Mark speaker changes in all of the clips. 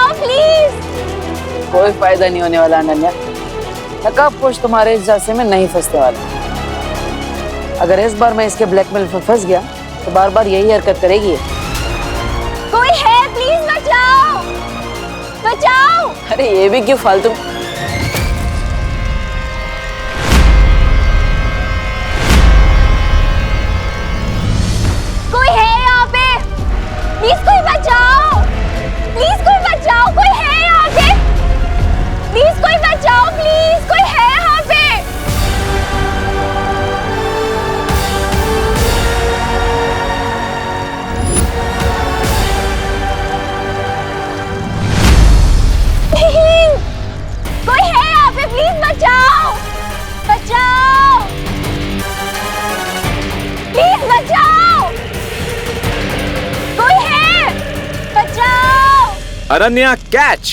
Speaker 1: बचाओ प्लीज।
Speaker 2: कोई फायदा नहीं होने वाला अनन्या। नकाबपोश तुम्हारे इस झांसे में नहीं फंसने वाला। अगर इस बार मैं इसके ब्लैकमेल में फंस गया तो बार बार यही हरकत करेगी।
Speaker 1: कोई है प्लीज बचाओ बचाओ।
Speaker 2: अरे ये भी क्यों फालतू।
Speaker 1: कोई है यहाँ पे प्लीज, कोई बचाओ प्लीज, कोई बचाओ, कोई है यहाँ पे प्लीज, कोई बचाओ प्लीज, कोई है यहाँ पे। कोई है यहाँ पे प्लीज बचाओ बचाओ प्लीज बचाओ। कोई है बचाओ।
Speaker 3: Ananya catch.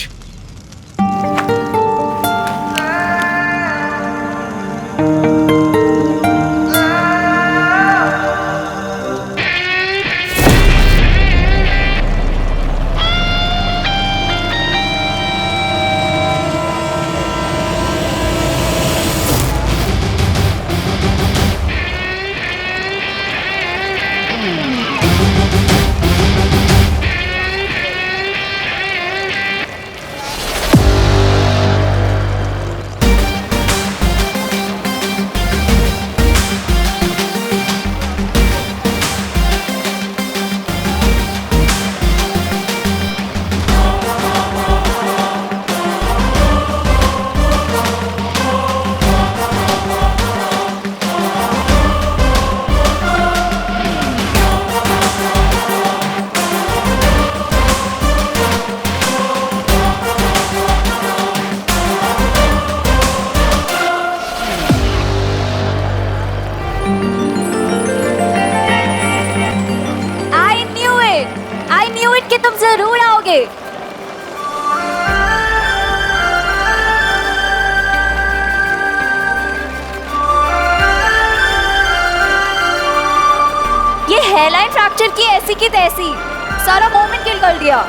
Speaker 1: I knew it कि तुम जरूर आओगे। ये हेयरलाइन फ्रैक्चर की ऐसी की तैसी, सारा मोमेंट किल कर दिया।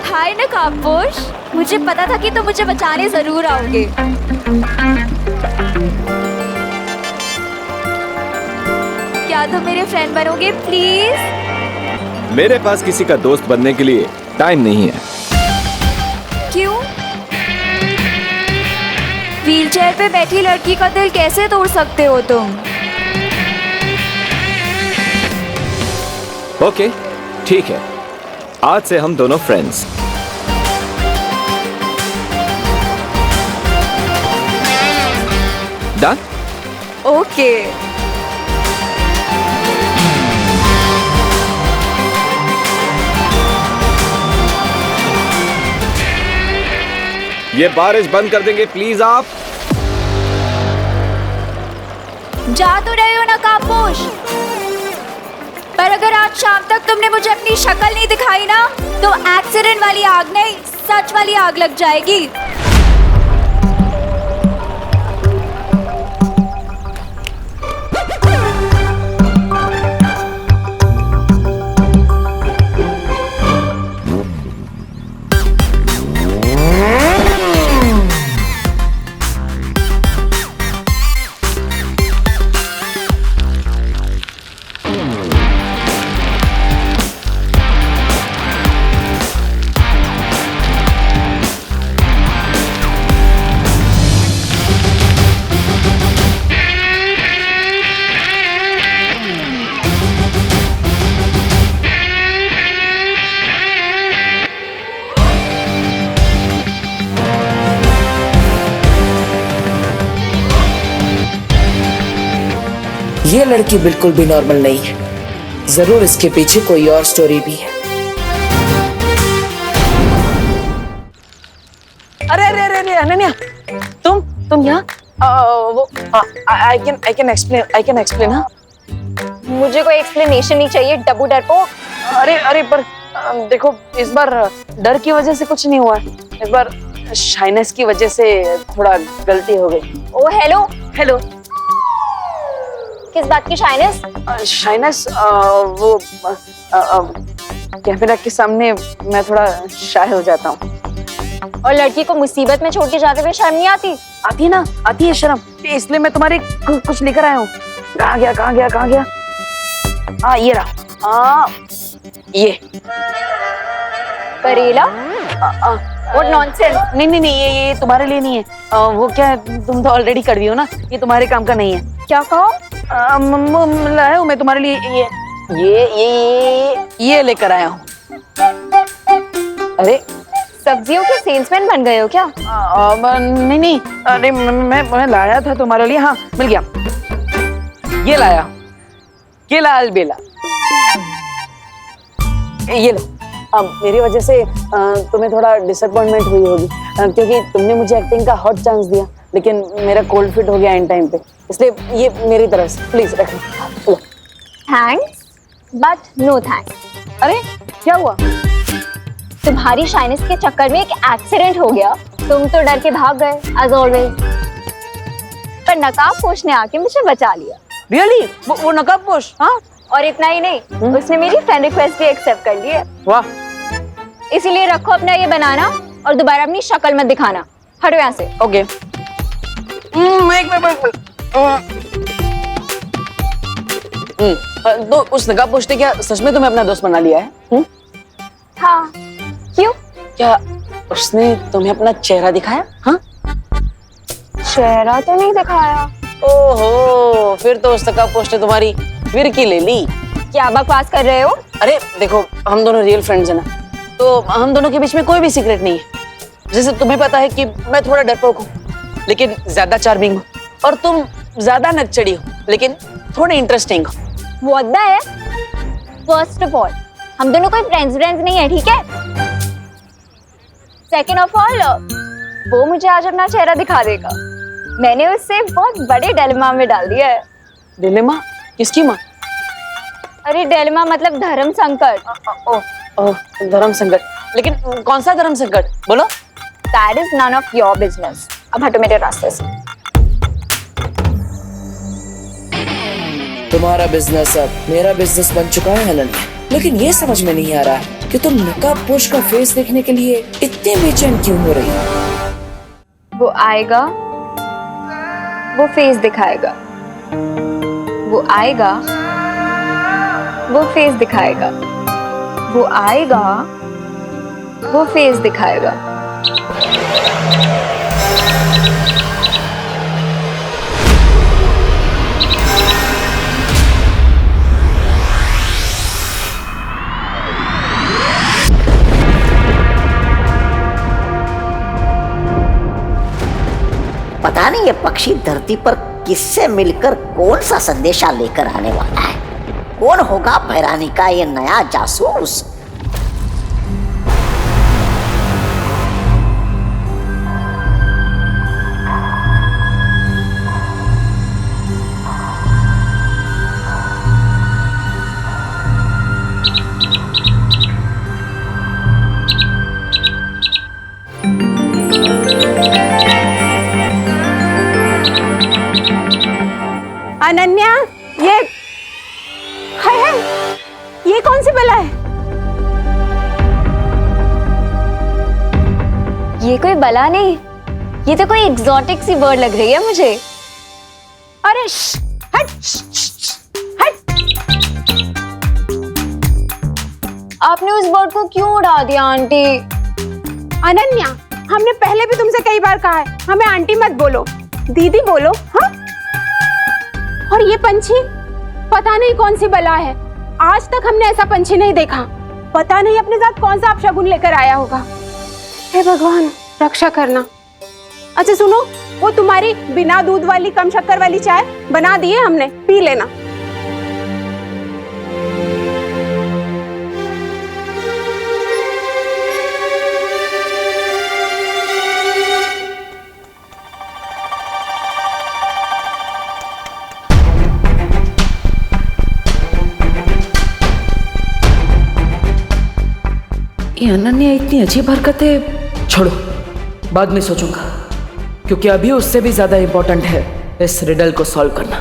Speaker 1: हाय नकाबपोश, मुझे पता था कि तुम मुझे बचाने जरूर आओगे। क्या तुम मेरे फ्रेंड बनोगे प्लीज?
Speaker 3: मेरे पास किसी का दोस्त बनने के लिए टाइम नहीं है।
Speaker 1: क्यों? व्हीलचेयर पे बैठी लड़की का दिल कैसे तोड़ सकते हो तुम?
Speaker 3: ओके, ठीक है, आज से हम दोनों फ्रेंड्स। डन?
Speaker 1: ओके।
Speaker 3: ये बारिश बंद कर देंगे प्लीज आप?
Speaker 1: जा तो रहे हो नकाबपोश, पर अगर आज शाम तक तुमने मुझे अपनी शक्ल नहीं दिखाई ना, तो एक्सीडेंट वाली आग नहीं, सच वाली आग लग जाएगी।
Speaker 2: ये लड़की बिल्कुल भी नॉर्मल नहीं है, जरूर इसके पीछे कोई और स्टोरी भी है। अरे अरे अरे अरे अनन्या, तुम यहाँ? वो आई कैन एक्सप्लेन हाँ।
Speaker 1: मुझे कोई एक्सप्लेनेशन नहीं चाहिए, डब्बू डरपोक।
Speaker 2: अरे अरे पर देखो, इस बार डर की वजह से कुछ नहीं हुआ है, इस बार शाइनेस की वजह से थोड़ा गलती हो गई।
Speaker 1: ओ हेलो,
Speaker 2: हेलो।
Speaker 1: किस बात की शाइनेस?
Speaker 2: शाइनेस वो कैमरा के सामने मैं थोड़ा शाय हो जाता हूँ।
Speaker 1: और लड़की को मुसीबत में छोड़ के जाते हुए शर्म नहीं आती?
Speaker 2: आती है ना, आती है शर्म, इसलिए मैं तुम्हारे कुछ लेकर आया हूँ। कहाँ गया कहाँ गया कहाँ गया? ये रहा। ये
Speaker 1: करेला? What nonsense?
Speaker 2: नहीं नहीं नहीं, ये तुम्हारे लिए नहीं है। वो क्या है, तुम तो ऑलरेडी कर दी हो ना, ये तुम्हारे काम का नहीं है।
Speaker 1: क्या कहो?
Speaker 2: लाया हूँ मैं तुम्हारे लिए ये लेकर आया हूँ। अरे
Speaker 1: सब्जियों के सेल्समैन बन गए हो क्या?
Speaker 2: नहीं नहीं, अरे मैं लाया था तुम्हारे लिए। हाँ मिल गया, ये लाया, ये लाल बेला, ये लो। मेरी वजह से तुम्हें थोड़ा डिसअपॉइंटमेंट हुई होगी, क्योंकि तुमने मुझे एक्टिंग का हॉट चांस दिया, लेकिन मेरा कोल्ड फिट हो गया एंड टाइम पे, इसलिए ये मेरी तरफ से प्लीज रखो।
Speaker 1: Thanks but no thanks.
Speaker 2: अरे क्या हुआ?
Speaker 1: तुम्हारी शाइनेस के चक्कर में एक एक्सीडेंट हो गया, तुम तो डर के भाग गए एज ऑलवेज, पर नकाबपोश ने आके मुझे बचा लिया।
Speaker 2: रियली? वो नकाबपोश? हाँ।
Speaker 1: और इतना ही नहीं, उसने मेरी फ्रेंड रिक्वेस्ट भी एक्सेप्ट कर ली है।
Speaker 2: वाह।
Speaker 1: इसीलिए रखो अपना ये बनाना और दोबारा अपनी शक्ल मत दिखाना। हटो यहाँ से।
Speaker 2: ओके। तो उस नकाबपोश ने क्या सच में तुम्हें अपना दोस्त बना लिया है?
Speaker 1: हाँ। क्यों?
Speaker 2: क्या उसने तुम्हें अपना चेहरा दिखाया? हाँ?
Speaker 1: चेहरा तो नहीं दिखाया।
Speaker 2: ओहो, फिर तो उस नकाबपोश ने तुम्हारी फिरकी ले ली।
Speaker 1: क्या बकवास कर रहे हो?
Speaker 2: अरे देखो, हम दोनों रियल फ्रेंड्स हैं ना, तो हम दोनों के बीच में कोई भी सीक्रेट नहीं है। जैसे तुम्हें पता है कि मैं थोड़ा डरपोक हूँ, लेकिन ज्यादा चार्मिंग हूँ, और तुम ज्यादा नकचड़ी हो, लेकिन थोड़े इंटरेस्टिंग हो।
Speaker 1: व्हाट द है? फर्स्ट ऑफ ऑल, हम दोनों कोई फ्रेंड्स नहीं है, ठीक है? सेकेंड ऑफ ऑल, वो मुझे आज अपना चेहरा दिखा देगा। मैंने उससे बहुत बड़े डिलेमा में डाल दिया है।
Speaker 2: डिलेमा? किसकी माँ?
Speaker 1: अरे डिलेमा मतलब धर्म संकट।
Speaker 2: ओह, धर्म संकट? लेकिन कौन सा धर्म संकट, बोलो?
Speaker 1: That is none of your business. अब हटो मेरे रास्ते से।
Speaker 4: तुम्हारा बिजनेस अब मेरा बिजनेस बन चुका है हेलन, लेकिन ये समझ में नहीं आ रहा है कि तुम नकाबपोश का फेस देखने के लिए इतने बेचैन क्यों हो रही हो?
Speaker 1: वो आएगा, वो फेस दिखाएगा, वो आएगा, वो फेस दिखाएगा, वो आएगा, वो फेस दिखाएगा।
Speaker 5: पता नहीं ये पक्षी धरती पर किससे मिलकर कौन सा संदेशा लेकर आने वाला है। कौन होगा भैरानी का ये नया जासूस?
Speaker 6: अनन्या, ये कौन सी बला है?
Speaker 1: ये कोई बला नहीं, ये तो कोई एग्जॉटिक सी बर्ड लग रही है मुझे।
Speaker 6: अरे हट, हट।
Speaker 1: आपने उस बर्ड को क्यों उड़ा दिया आंटी?
Speaker 6: अनन्या, हमने पहले भी तुमसे कई बार कहा है, हमें आंटी मत बोलो, दीदी बोलो। हाँ? और ये पंछी पता नहीं कौन सी बला है, आज तक हमने ऐसा पंछी नहीं देखा। पता नहीं अपने साथ कौन सा अपशगुन लेकर आया होगा। हे भगवान, रक्षा करना। अच्छा सुनो, वो तुम्हारी बिना दूध वाली कम शक्कर वाली चाय बना दी है हमने, पी लेना।
Speaker 4: ये अनन्या इतनी अजीब हरकतें छोड़ो, बाद में सोचूंगा, क्योंकि अभी उससे भी ज्यादा इंपॉर्टेंट है इस रिडल को सॉल्व करना।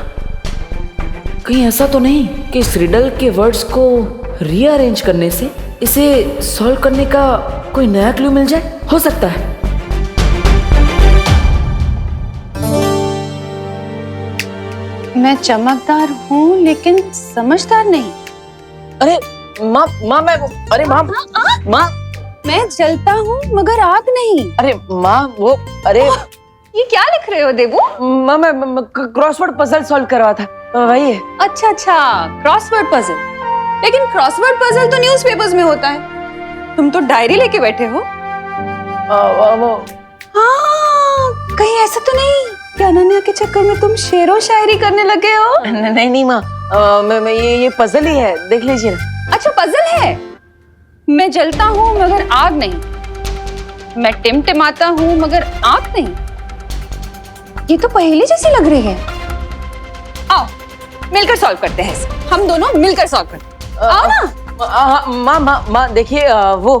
Speaker 4: कहीं ऐसा तो नहीं कि इस रिडल के वर्ड्स को रीअरेंज करने से इसे सॉल्व करने का कोई नया क्लू मिल जाए? हो सकता है।
Speaker 6: मैं चमकदार हूँ लेकिन समझदार नहीं।
Speaker 2: अरे माँ माँ मैं अरे माँ माँ
Speaker 6: मैं जलता हूँ मगर आग नहीं।
Speaker 2: अरे माँ वो अरे
Speaker 6: ये क्या लिख रहे हो देवू?
Speaker 2: माँ मैं क्रॉसवर्ड पजल सॉल्व कर रहा था, वही है।
Speaker 6: अच्छा क्रॉसवर्ड पजल। लेकिन क्रॉसवर्ड पजल तो न्यूज़पेपर्स में होता है, तुम तो डायरी लेके बैठे हो।
Speaker 2: वो
Speaker 6: हाँ, कहीं ऐसा तो नहीं कि अनन्या के चक्कर में तुम शेरो शायरी करने लगे हो?
Speaker 2: नहीं माँ, मैं ये पजल ही है, देख लीजिए ना।
Speaker 6: अच्छा पजल है। मैं जलता हूँ मगर आग नहीं, मैं टिमटिमाता हूँ मगर आग नहीं। ये तो पहेली जैसी लग रही है। आओ मिलकर सॉल्व करते हैं इसे। हम दोनों मिलकर सॉल्व करते हैं। आओ ना।
Speaker 2: माँ देखिए, वो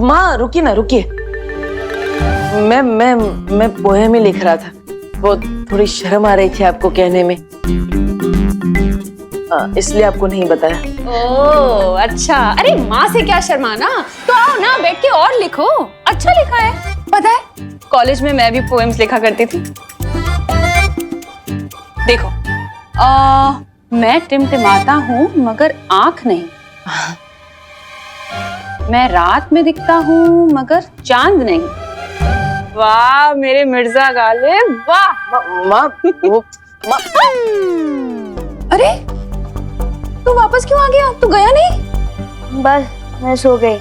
Speaker 2: माँ रुकिए ना, रुकिए। मैं पोएम ही लिख रहा था, वो थोड़ी शर्म आ रही थी आपको कहने में, इसलिए आपको नहीं बताया।
Speaker 6: ओह अच्छा, अरे माँ से क्या शर्माना, तो आओ ना बैठ के और लिखो। अच्छा लिखा है। पता है कॉलेज में मैं भी पोएम्स लिखा करती थी। देखो, मैं टिमटिमाता हूँ मगर आंख नहीं, मैं रात में दिखता हूँ मगर चांद नहीं। वाह मेरे मिर्जा गालिब, वाह।
Speaker 2: माँ वो माँ
Speaker 6: अरे तू वापस क्यों आ गया? तू गया नहीं?
Speaker 7: बस मैं सो गई।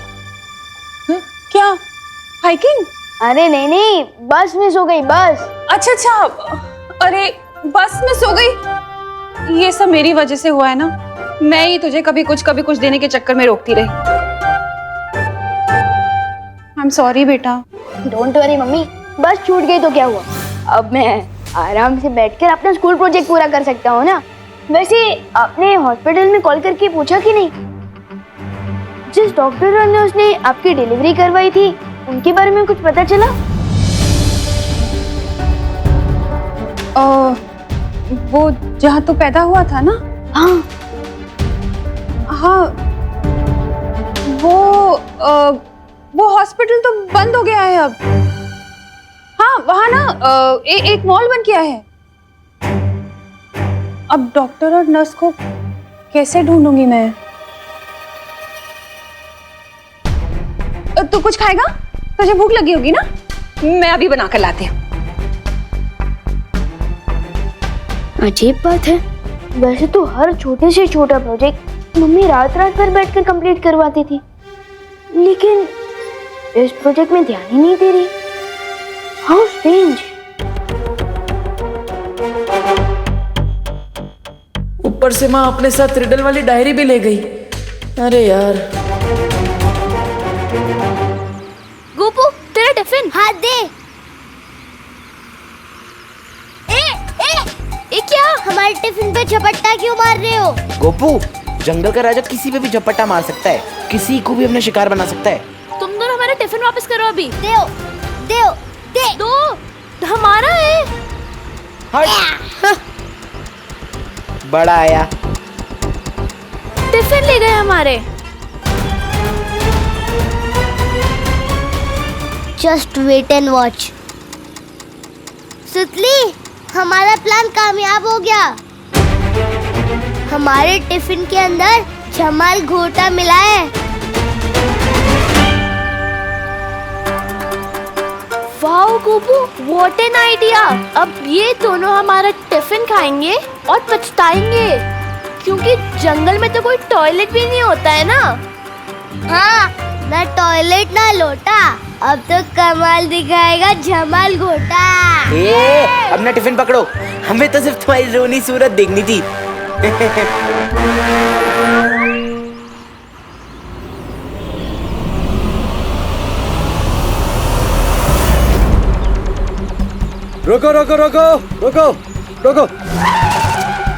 Speaker 6: क्या हाइकिंग?
Speaker 7: अरे नहीं, बस में सो गई, बस।
Speaker 6: अच्छा, अरे बस में सो गई। ये सब मेरी वजह से हुआ है ना, मैं ही तुझे कभी कुछ देने के चक्कर में रोकती रही। आई एम सॉरी बेटा।
Speaker 7: डोंट वरी मम्मी, बस छूट गई तो क्या हुआ, अब मैं आराम से बैठकर अपना स्कूल प्रोजेक्ट पूरा कर सकता हूँ ना। वैसे आपने हॉस्पिटल में कॉल करके पूछा कि नहीं, जिस डॉक्टर और नर्स ने आपकी डिलीवरी करवाई थी उनके बारे में कुछ पता चला?
Speaker 6: वो जहाँ तू पैदा हुआ था ना? हाँ, वो हॉस्पिटल तो बंद हो गया है अब। हाँ वहाँ ना एक मॉल बन गया है। अब डॉक्टर और नर्स को कैसे ढूंढूंगी मैं? तू कुछ खाएगा? तुझे भूख लगी होगी ना, मैं अभी बना कर लाती हूँ।
Speaker 7: अजीब बात है, वैसे तो हर छोटे से छोटा प्रोजेक्ट मम्मी रात भर बैठकर कंप्लीट करवाती थी, लेकिन इस प्रोजेक्ट में ध्यान ही नहीं दे रही। How strange.
Speaker 4: ऊपर से माँ अपने साथ रिडल वाली डायरी भी ले गई। अरे यार।
Speaker 1: गोपू तेरा टिफिन।
Speaker 7: हाथ दे।
Speaker 1: ये क्या?
Speaker 7: हमारे टिफिन पे झपट्टा क्यों मार रहे हो?
Speaker 8: गोपू, जंगल का राजा किसी पे भी झपट्टा मार सकता है, किसी को भी अपना शिकार बना सकता है।
Speaker 1: तुम दोनों हमारा टिफिन वापस करो अभी।
Speaker 7: दे
Speaker 1: दो, हमारा है।
Speaker 8: हट। बड़ा आया।
Speaker 1: टिफिन ले गए हमारे।
Speaker 7: Just wait and watch. सुतली, हमारा प्लान कामयाब हो गया। हमारे टिफिन के अंदर जमाल घोटा मिला है।
Speaker 1: Wow Gopu, what an idea. अब ये दोनों हमारा टिफिन खाएंगे और पछताएंगे, क्योंकि जंगल में तो कोई टॉयलेट भी नहीं होता है ना।
Speaker 7: हाँ, ना टॉयलेट ना लोटा, अब तो कमाल दिखाएगा जमाल घोटा।
Speaker 8: अपना टिफिन पकड़ो, हमें तो सिर्फ तुम्हारी रोनी सूरत देखनी थी।
Speaker 3: रुको रुको रुको रुको रुको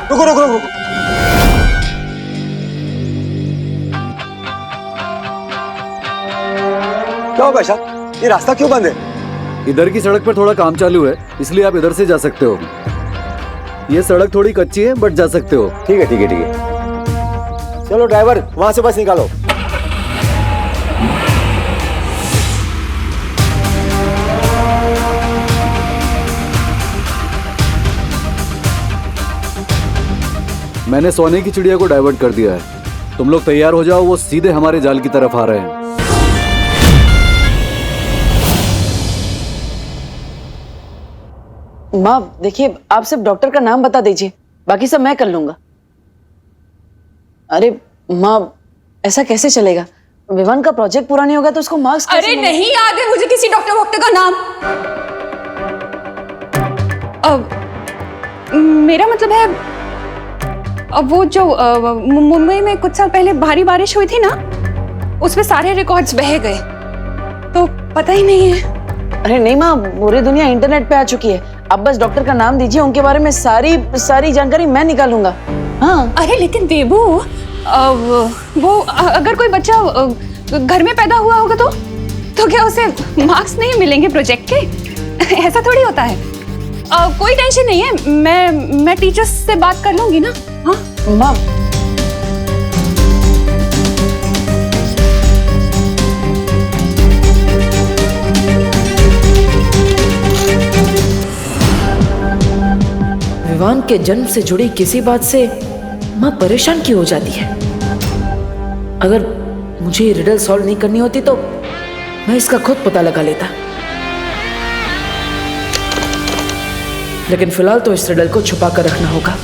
Speaker 3: रुको रुको रुको।
Speaker 9: क्या हुआ भाई साहब, ये रास्ता क्यों बंद है?
Speaker 10: इधर की सड़क पर थोड़ा काम चालू है, इसलिए आप इधर से जा सकते हो। ये सड़क थोड़ी कच्ची है बट जा सकते हो।
Speaker 9: ठीक है ठीक है ठीक है। चलो ड्राइवर, वहां से बस निकालो।
Speaker 10: मैंने सोने की चिड़िया को डाइवर्ट कर दिया है। तुम लोग तैयार हो जाओ, वो सीधे हमारे जाल की तरफ आ रहे हैं।
Speaker 2: माँ देखिए, आप सिर्फ डॉक्टर का नाम बता दीजिए, बाकी सब मैं कर लूंगा। अरे माँ, ऐसा कैसे चलेगा? विवान का प्रोजेक्ट पूरा नहीं होगा तो उसको मार्क्स कैसे
Speaker 6: अरे
Speaker 2: मिलेंगे?
Speaker 6: नहीं याद है मुझे किसी डॉक्टर वॉक्टर का नाम। अब मेरा मतलब है, अब वो जो मुंबई में कुछ साल पहले भारी बारिश हुई थी ना, उसमें सारे रिकॉर्ड्स बह गए, तो पता ही नहीं है।
Speaker 2: अरे नहीं माँ, पूरी दुनिया इंटरनेट पे आ चुकी है। आप बस डॉक्टर का नाम दीजिए, उनके बारे में सारी जानकारी मैं निकालूंगा। हाँ।
Speaker 6: अरे लेकिन देबू, वो अगर कोई बच्चा घर में पैदा हुआ होगा तो क्या उसे मार्क्स नहीं मिलेंगे प्रोजेक्ट के? ऐसा थोड़ी होता है। कोई टेंशन नहीं है, मैं टीचर्स से बात कर लूंगी ना। हाँ
Speaker 2: माँ,
Speaker 4: विवान के जन्म से जुड़ी किसी बात से माँ परेशान क्यों हो जाती है? अगर मुझे ये रिडल सॉल्व नहीं करनी होती तो मैं इसका खुद पता लगा लेता, लेकिन फिलहाल तो इस रिडल को छुपा कर रखना होगा।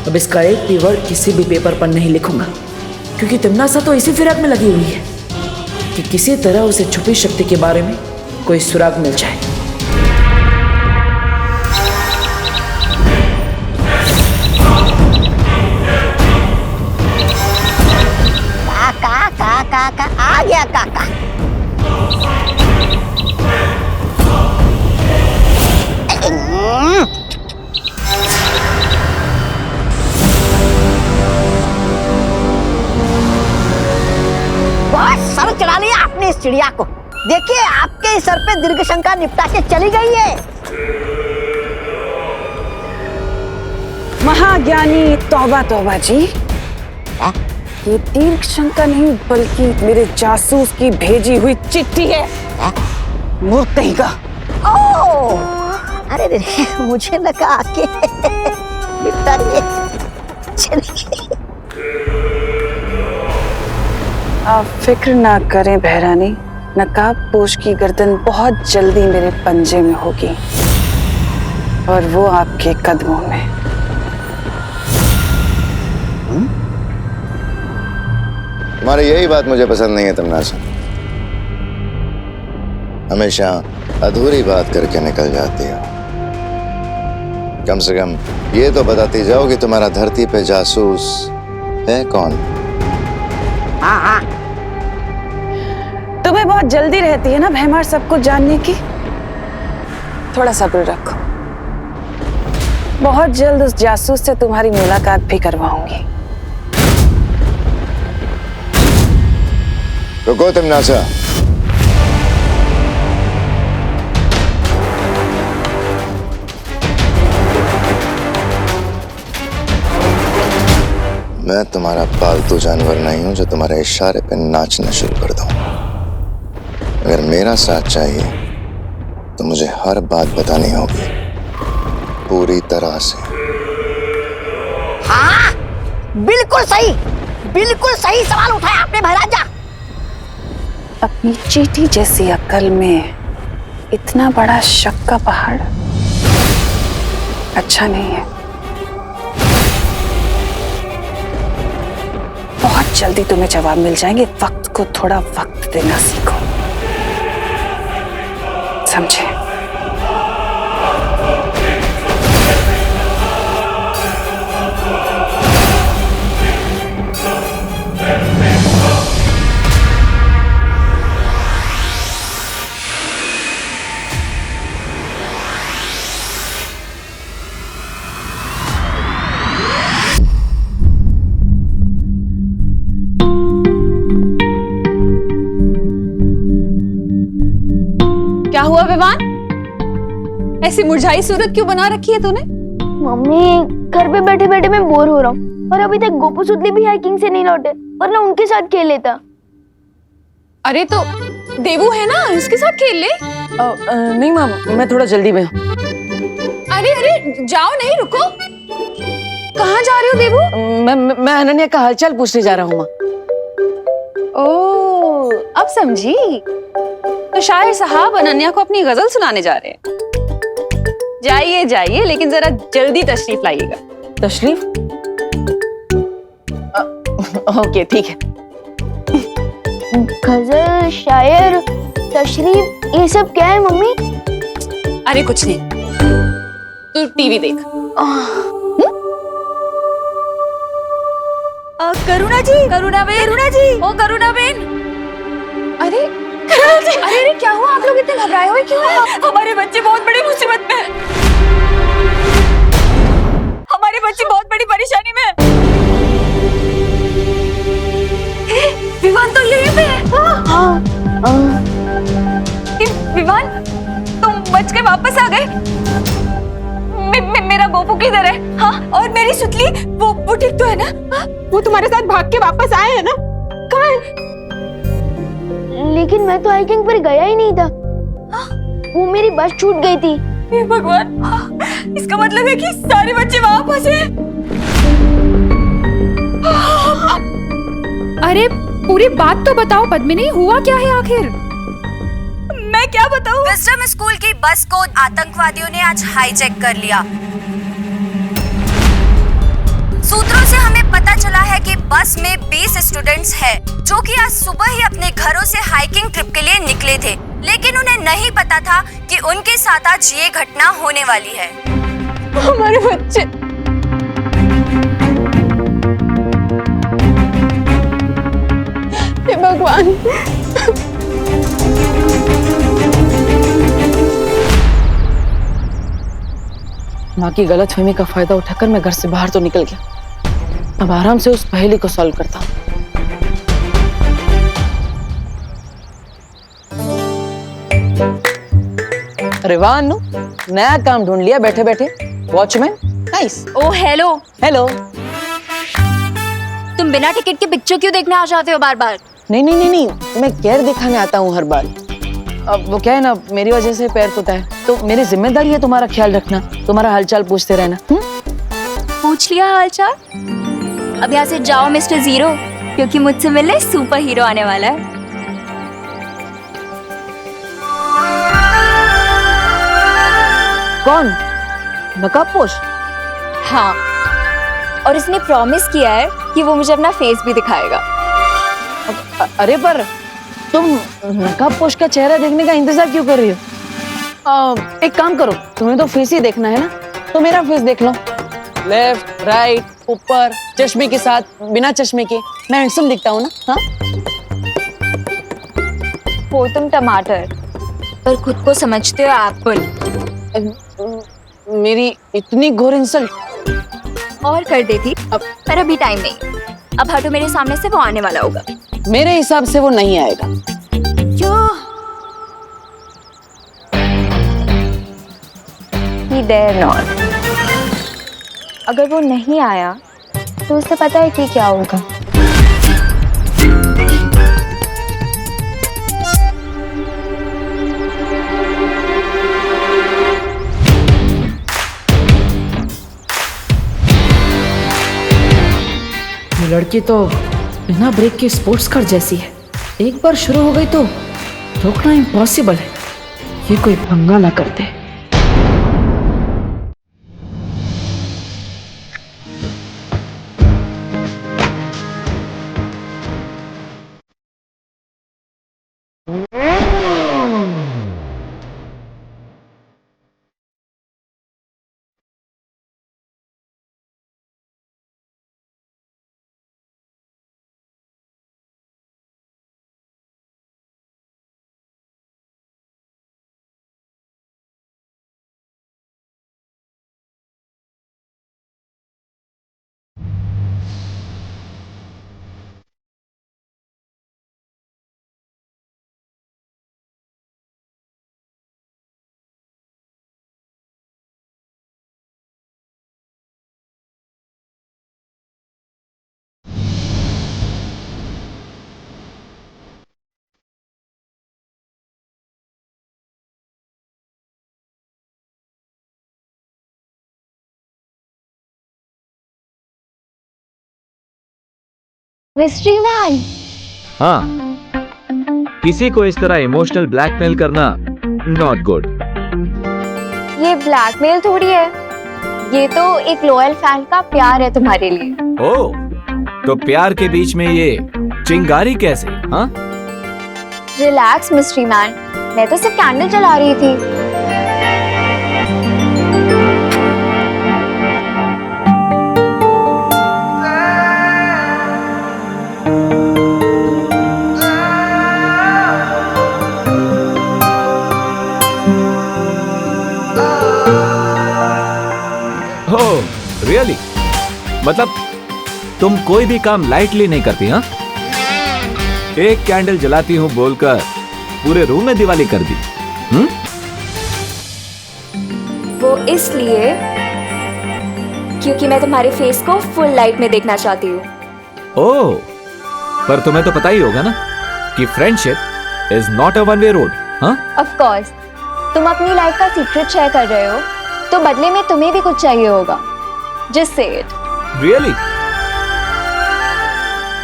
Speaker 4: अब इसका एक भी वर्ड किसी भी पेपर पर नहीं लिखूंगा, क्योंकि तिमनासा तो इसी फिराक में लगी हुई है कि किसी तरह उसे छुपी शक्ति के बारे में कोई सुराग मिल जाए।
Speaker 5: काका आ गया काका। बहुत सर चढ़ा लिया आपने इस चिड़िया को। देखिए आपके सर पे दीर्घ शंका निपटा के चली गई है।
Speaker 11: महाज्ञानी तौबा तौबा जी, ये दीर्घ शंका नहीं बल्कि मेरे जासूस की भेजी हुई चिट्ठी है। मूर्ख कहीं का।
Speaker 5: ओ, अरे रे, मुझे लगा आके निपटा लिए। चलिए।
Speaker 11: आप फिक्र ना करें बहरानी, नकाबपोश की गर्दन बहुत जल्दी मेरे पंजे में होगी और वो आपके कदमों में।
Speaker 12: तुम्हारी यही बात मुझे पसंद नहीं है तिमनासा। हमेशा अधूरी बात करके निकल जाती हो। कम से कम ये तो बताती जाओ कि तुम्हारा धरती पे जासूस है कौन?
Speaker 5: हाँ हाँ,
Speaker 11: तुम्हें बहुत जल्दी रहती है ना भैमार सब कुछ जानने की। थोड़ा सब्र रखो, बहुत जल्द उस जासूस से तुम्हारी मुलाकात भी करवाऊंगी।
Speaker 12: रुको तिमनासा, मैं तुम्हारा पालतू जानवर नहीं हूं जो तुम्हारे इशारे पे नाचना शुरू कर दूं। अगर मेरा साथ चाहिए तो मुझे हर बात बतानी होगी पूरी तरह से।
Speaker 5: हाँ, बिल्कुल सही सवाल उठाया आपने महाराजा।
Speaker 11: अपनी चींटी जैसी अक्ल में इतना बड़ा शक का पहाड़ अच्छा नहीं है। बहुत जल्दी तुम्हें जवाब मिल जाएंगे। वक्त को थोड़ा वक्त देना सीखो, समझे?
Speaker 6: क्या हुआ विवान? ऐसी मुरझाई सूरत क्यों बना रखी है तूने?
Speaker 7: मम्मी, घर पे बैठे बैठे मैं बोर हो रहा हूँ और अभी तक गोपू सुतली भी हाइकिंग से नहीं लौटे, वरना उनके साथ खेल लेता।
Speaker 6: अरे तो देवू है ना, उसके साथ खेल ले।
Speaker 2: नहीं माँ, मैं थोड़ा जल्दी में हूँ।
Speaker 6: अरे अरे जाओ, नहीं रुको। कहाँ जा रहे हो देवू?
Speaker 2: मैं अनन्या का हालचाल पूछने जा रहा हूँ माँ।
Speaker 6: ओ, अब समझी। तो शायर साहब अनन्या को अपनी गजल सुनाने जा रहे हैं। जाइए जाइए, लेकिन जरा जल्दी तशरीफ लाइएगा।
Speaker 2: तशरीफ? ओके ठीक है।
Speaker 7: गजल, शायर, तशरीफ, ये सब क्या है मम्मी?
Speaker 6: अरे कुछ नहीं, तू टीवी देख।
Speaker 1: करुणा जी, करुणा जी, ओ करुणा बेन।
Speaker 6: अरे अरे अरे क्या हुआ? आप लोग इतने घबराए हुए क्यों हैं?
Speaker 1: हमारे बच्चे बहुत बड़ी मुसीबत में हैं। हमारे बच्चे बहुत बड़ी परेशानी में हैं। विवान तो यहीं पे है। विवान, तुम बच के वापस आ गए। मेरा गोपू किधर है? हाँ, और मेरी सुतली, वो ठीक तो है ना? हाँ?
Speaker 6: वो तुम्हारे साथ भाग के वापस आए हैं ना? कहाँ है?
Speaker 7: लेकिन मैं तो हाइकिंग पर गया ही नहीं था। वो मेरी बस छूट गई थी।
Speaker 1: हे भगवान, इसका मतलब है कि सारे बच्चे वहां फंसे हैं।
Speaker 6: अरे पूरी बात तो बताओ पद्मिनी, हुआ क्या है आखिर?
Speaker 1: मैं क्या बताऊं? विजडम स्कूल की बस को आतंकवादियों ने आज हाईजैक कर लिया। सूत्रों से हमें पता चला है कि बस में 20 स्टूडेंट्स हैं, जो कि आज सुबह ही अपने घरों से हाइकिंग ट्रिप के लिए निकले थे, लेकिन उन्हें नहीं पता था कि उनके साथ आज ये घटना होने वाली है।
Speaker 6: हमारे बच्चे। हे भगवान।
Speaker 2: माँ की गलतफहमी का फायदा उठाकर मैं घर से बाहर तो निकल गया। अब आराम से उस पहेली को सॉल्व करता हूँ। अरे वाह अनु, नया काम ढूंढ लिया बैठे बैठे। Watchman, nice.
Speaker 1: Oh hello.
Speaker 2: Hello.
Speaker 1: तुम बिना टिकट के पिक्चर क्यों देखने आ जाते हो बार बार?
Speaker 2: नहीं, मैं केयर दिखाने आता हूँ हर बार। अब वो क्या है ना, मेरी वजह से पैर टूटा है, तो मेरी जिम्मेदारी है तुम्हारा ख्याल रखना, तुम्हारा हालचाल पूछते रहना।
Speaker 1: पूछ लिया हालचाल? अब यहाँ से जाओ मिस्टर जीरो, क्योंकि मुझसे मिलने सुपर हीरो आने वाला है।
Speaker 2: कौन? नकाबपोश?
Speaker 1: हाँ, और इसने प्रॉमिस किया है कि वो मुझे अपना फेस भी दिखाएगा।
Speaker 2: अरे पर तुम नकाबपोश का चेहरा देखने का इंतजार क्यों कर रही हो? एक काम करो, तुम्हें तो फेस ही देखना है ना, तो मेरा फेस देख लो। लेफ्ट, राइट, ऊपर, चश्मे के साथ, बिना चश्मे के, मैं हैंडसम दिखता हूँ ना? हाँ?
Speaker 1: हो तुम टमाटर, पर खुद को समझते हो एप्पल।
Speaker 2: मेरी इतनी घोर इंसल्ट
Speaker 1: और कर देती अब, पर अभी टाइम नहीं। अब हटो मेरे सामने से, वो आने वाला होगा।
Speaker 2: मेरे हिसाब से वो नहीं आएगा।
Speaker 1: क्यों? He dare not। अगर वो नहीं आया तो उसे पता है कि क्या होगा।
Speaker 4: ये लड़की तो बिना ब्रेक के स्पोर्ट्स कार जैसी है। एक बार शुरू हो गई तो रोकना इम्पॉसिबल है। ये कोई पंगा ना करते।
Speaker 7: Mystery man.
Speaker 3: हाँ, किसी को इस तरह इमोशनल ब्लैकमेल करना नॉट गुड।
Speaker 7: ये ब्लैकमेल थोड़ी है, ये तो एक लॉयल फैन का प्यार है तुम्हारे लिए।
Speaker 3: ओह, तो प्यार के बीच में ये चिंगारी कैसे? हाँ,
Speaker 7: रिलैक्स मिस्ट्री मैन, मैं तो सिर्फ कैंडल जला रही थी।
Speaker 3: ओह, रियली? मतलब तुम कोई भी काम लाइटली नहीं करती? हाँ, एक कैंडल जलाती हूँ बोलकर पूरे रूम में दिवाली कर दी।
Speaker 1: वो इसलिए क्योंकि मैं तुम्हारे फेस को फुल लाइट में देखना चाहती हूँ।
Speaker 3: ओह, पर तुम्हें तो पता ही होगा ना कि friendship is not a one way road. हाँ,
Speaker 7: ऑफ कोर्स, तुम अपनी लाइफ का सीक्रेट शेयर कर रहे हो, तो बदले में तुम्हें भी कुछ चाहिए होगा। Just say it.
Speaker 3: Really?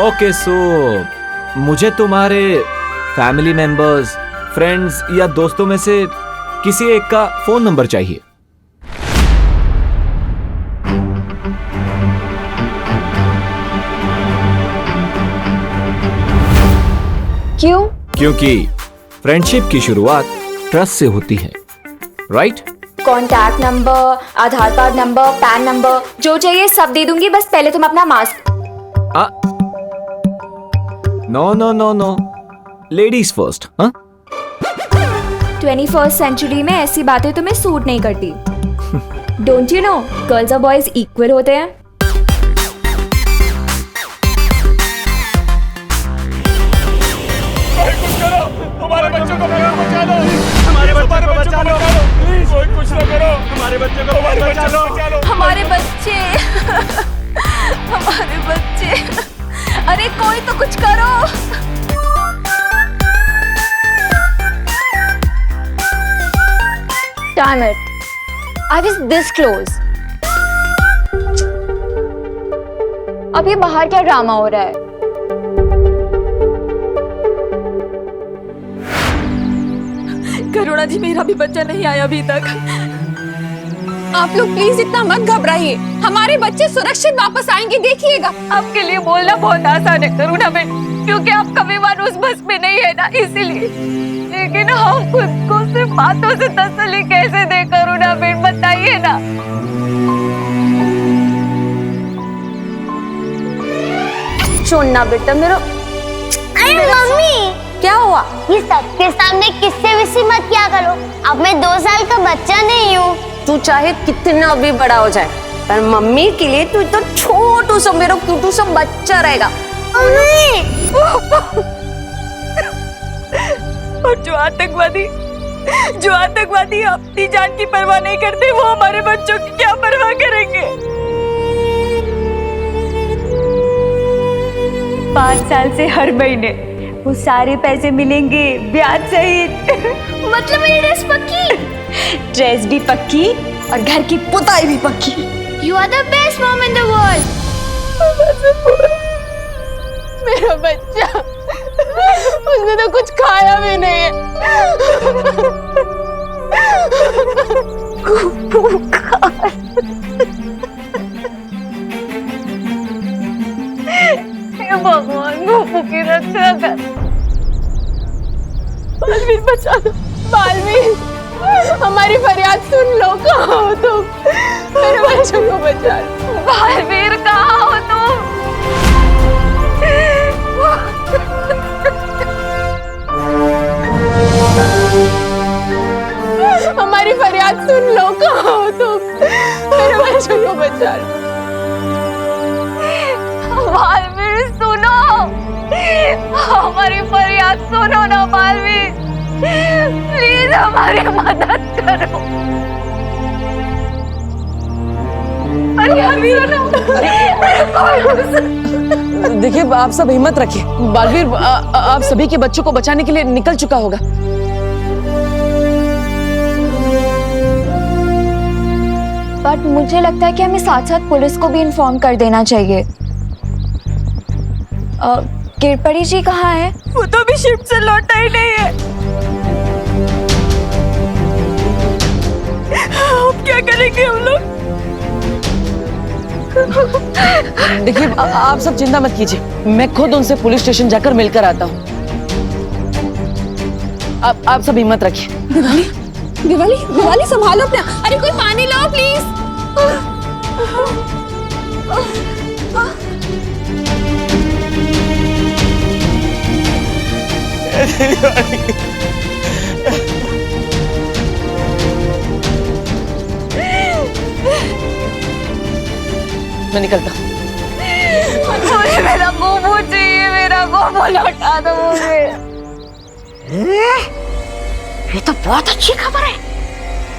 Speaker 3: Okay, सो मुझे तुम्हारे फैमिली मेंबर्स, फ्रेंड्स या दोस्तों में से किसी एक का फोन नंबर चाहिए।
Speaker 7: क्यों?
Speaker 3: क्योंकि फ्रेंडशिप की शुरुआत ट्रस्ट से होती है, right?
Speaker 1: Contact number, Aadhaar card number, PAN number, जो चाहिए सब दे दूंगी, बस पहले तुम अपना mask.
Speaker 3: No no no no, ladies first. हाँ,
Speaker 1: 21st सेंचुरी में ऐसी बातें तुम्हें सूट नहीं करती। डोंट यू नो, गर्ल्स और बॉयज इक्वल होते हैं।
Speaker 13: हमारे बच्चों को बचा लो, हमारे बच्चों को बचा लो, प्लीज कोई कुछ ना करो, हमारे बच्चों को बचा लो,
Speaker 1: हमारे बच्चे, हमारे बच्चे, अरे कोई तो कुछ करो।
Speaker 7: Damn it, I was this close. अब ये बाहर क्या ड्रामा हो रहा है?
Speaker 1: करुणा जी, मेरा भी बच्चा नहीं आया अभी तक।
Speaker 6: आप लोग प्लीज इतना मत घबराइए, हमारे बच्चे सुरक्षित वापस आएंगे, देखिएगा।
Speaker 1: आपके लिए बोलना बहुत आसान है करुणा बेन, क्योंकि आपका विमान उस बस में नहीं है ना, इसीलिए। लेकिन हम खुद को सिर्फ बातों से तसल्ली कैसे दे करुणा बेन, बताइए ना।
Speaker 7: छोड़ना बेटा मेरा।
Speaker 14: अरे मम्मी,
Speaker 7: क्या हुआ?
Speaker 14: ये सबके सामने किससे विसी मत क्या करो, अब मैं 2 साल का बच्चा नहीं हूँ।
Speaker 15: तू चाहे कितना भी बड़ा हो जाए, पर मम्मी के लिए तू तो छोटू सा मेरा क्यूटू सा बच्चा रहेगा।
Speaker 1: और जो आतंकवादी अपनी जान की परवाह नहीं करते, वो हमारे बच्चों की क्या परवाह करेंगे? 5 साल से हर महीने वो सारे पैसे मिलेंगे ब्याज सहित।
Speaker 14: मतलब मेरी ड्रेस पक्की?
Speaker 1: ड्रेस भी पक्की और घर की पुताई भी पक्की।
Speaker 14: You are the best mom in the world.
Speaker 6: मेरा बच्चा, उसने तो कुछ खाया भी नहीं है। भगवान गोपू की रक्षा कर। बालवीर बचा लो, बालवीर, हमारी फरियाद सुन लो, कहाँ हो तुम? मेरे बच्चों को बचा लो।
Speaker 1: बालवीर, कहाँ हो तुम?
Speaker 6: हमारी फरियाद सुन लो, कहाँ हो तुम? मेरे बच्चों को बचा लो।
Speaker 1: बालवीर सुनो, हमारी फरियाद सुनो ना बालवीर, प्लीज हमारी मदद करो।
Speaker 2: देखिए, आप सब हिम्मत रखिए। बालवीर आप सभी के बच्चों को बचाने के लिए निकल चुका होगा।
Speaker 7: बट मुझे लगता है कि हमें साथ साथ पुलिस को भी इन्फॉर्म कर देना चाहिए।
Speaker 1: किरपरी जी कहाँ है?
Speaker 6: वो तो अभी शिफ्ट से लौटा ही नहीं है। अब क्या करेंगे हम लोग?
Speaker 2: देखिए आप सब चिंता मत कीजिए, मैं खुद उनसे पुलिस स्टेशन जाकर मिलकर आता हूँ। आप सब हिम्मत रखिए।
Speaker 6: दिवाली दिवाली दिवाली संभालो अपना। अरे कोई पानी लाओ प्लीज।
Speaker 2: मैं निकलता हूँ।
Speaker 6: मुझे मेरा गोबो चाहिए, मेरा गोबो लौटा दो मुझे।
Speaker 5: ये तो बहुत अच्छी खबर है।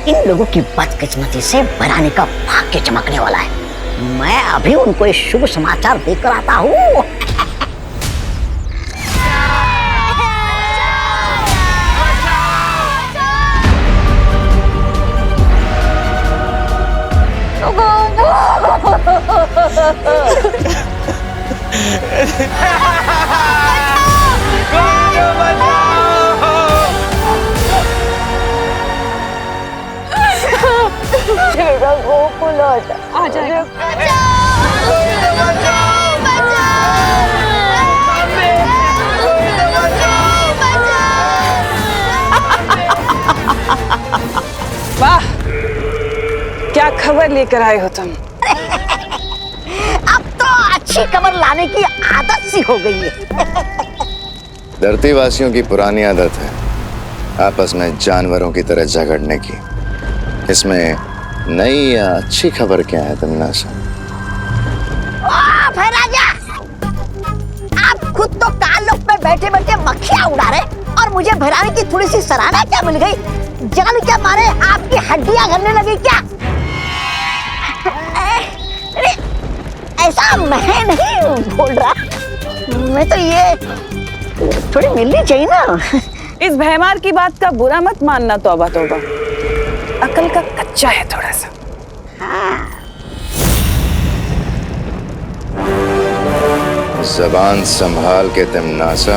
Speaker 5: इन लोगों की बदकिस्मती से भैरानी का भाग्य चमकने वाला है। मैं अभी उनको ये शुभ समाचार देकर आता हूँ।
Speaker 6: मेरा गोपू लौटा। आ जाएगा।
Speaker 11: वाह, क्या खबर लेकर आए हो तुम?
Speaker 5: अब तो अच्छी खबर लाने की आदत सी हो गई है।
Speaker 12: धरती वासियों की पुरानी आदत है आपस में जानवरों की तरह झगड़ने की। इसमें नई या अच्छी खबर क्या है तमन्नासा?
Speaker 5: राजा, आप खुद तो कालों पे बैठे बैठे मक्खियां उड़ा रहे और मुझे भैरानी की थोड़ी सी सराहना क्या मिल गई? जान क्या मारे आपकी हड्डियां गलने लगी क्या? अरे ऐसा मैं नहीं बोल रहा, मैं तो ये थोड़ी मिलनी चाहिए ना।
Speaker 11: इस भैमार की बात का बुरा मत मानना, तौबा तौबा, अकल का कच्चा है थोड़ा सा।
Speaker 12: जबान संभाल के तमन्नासा।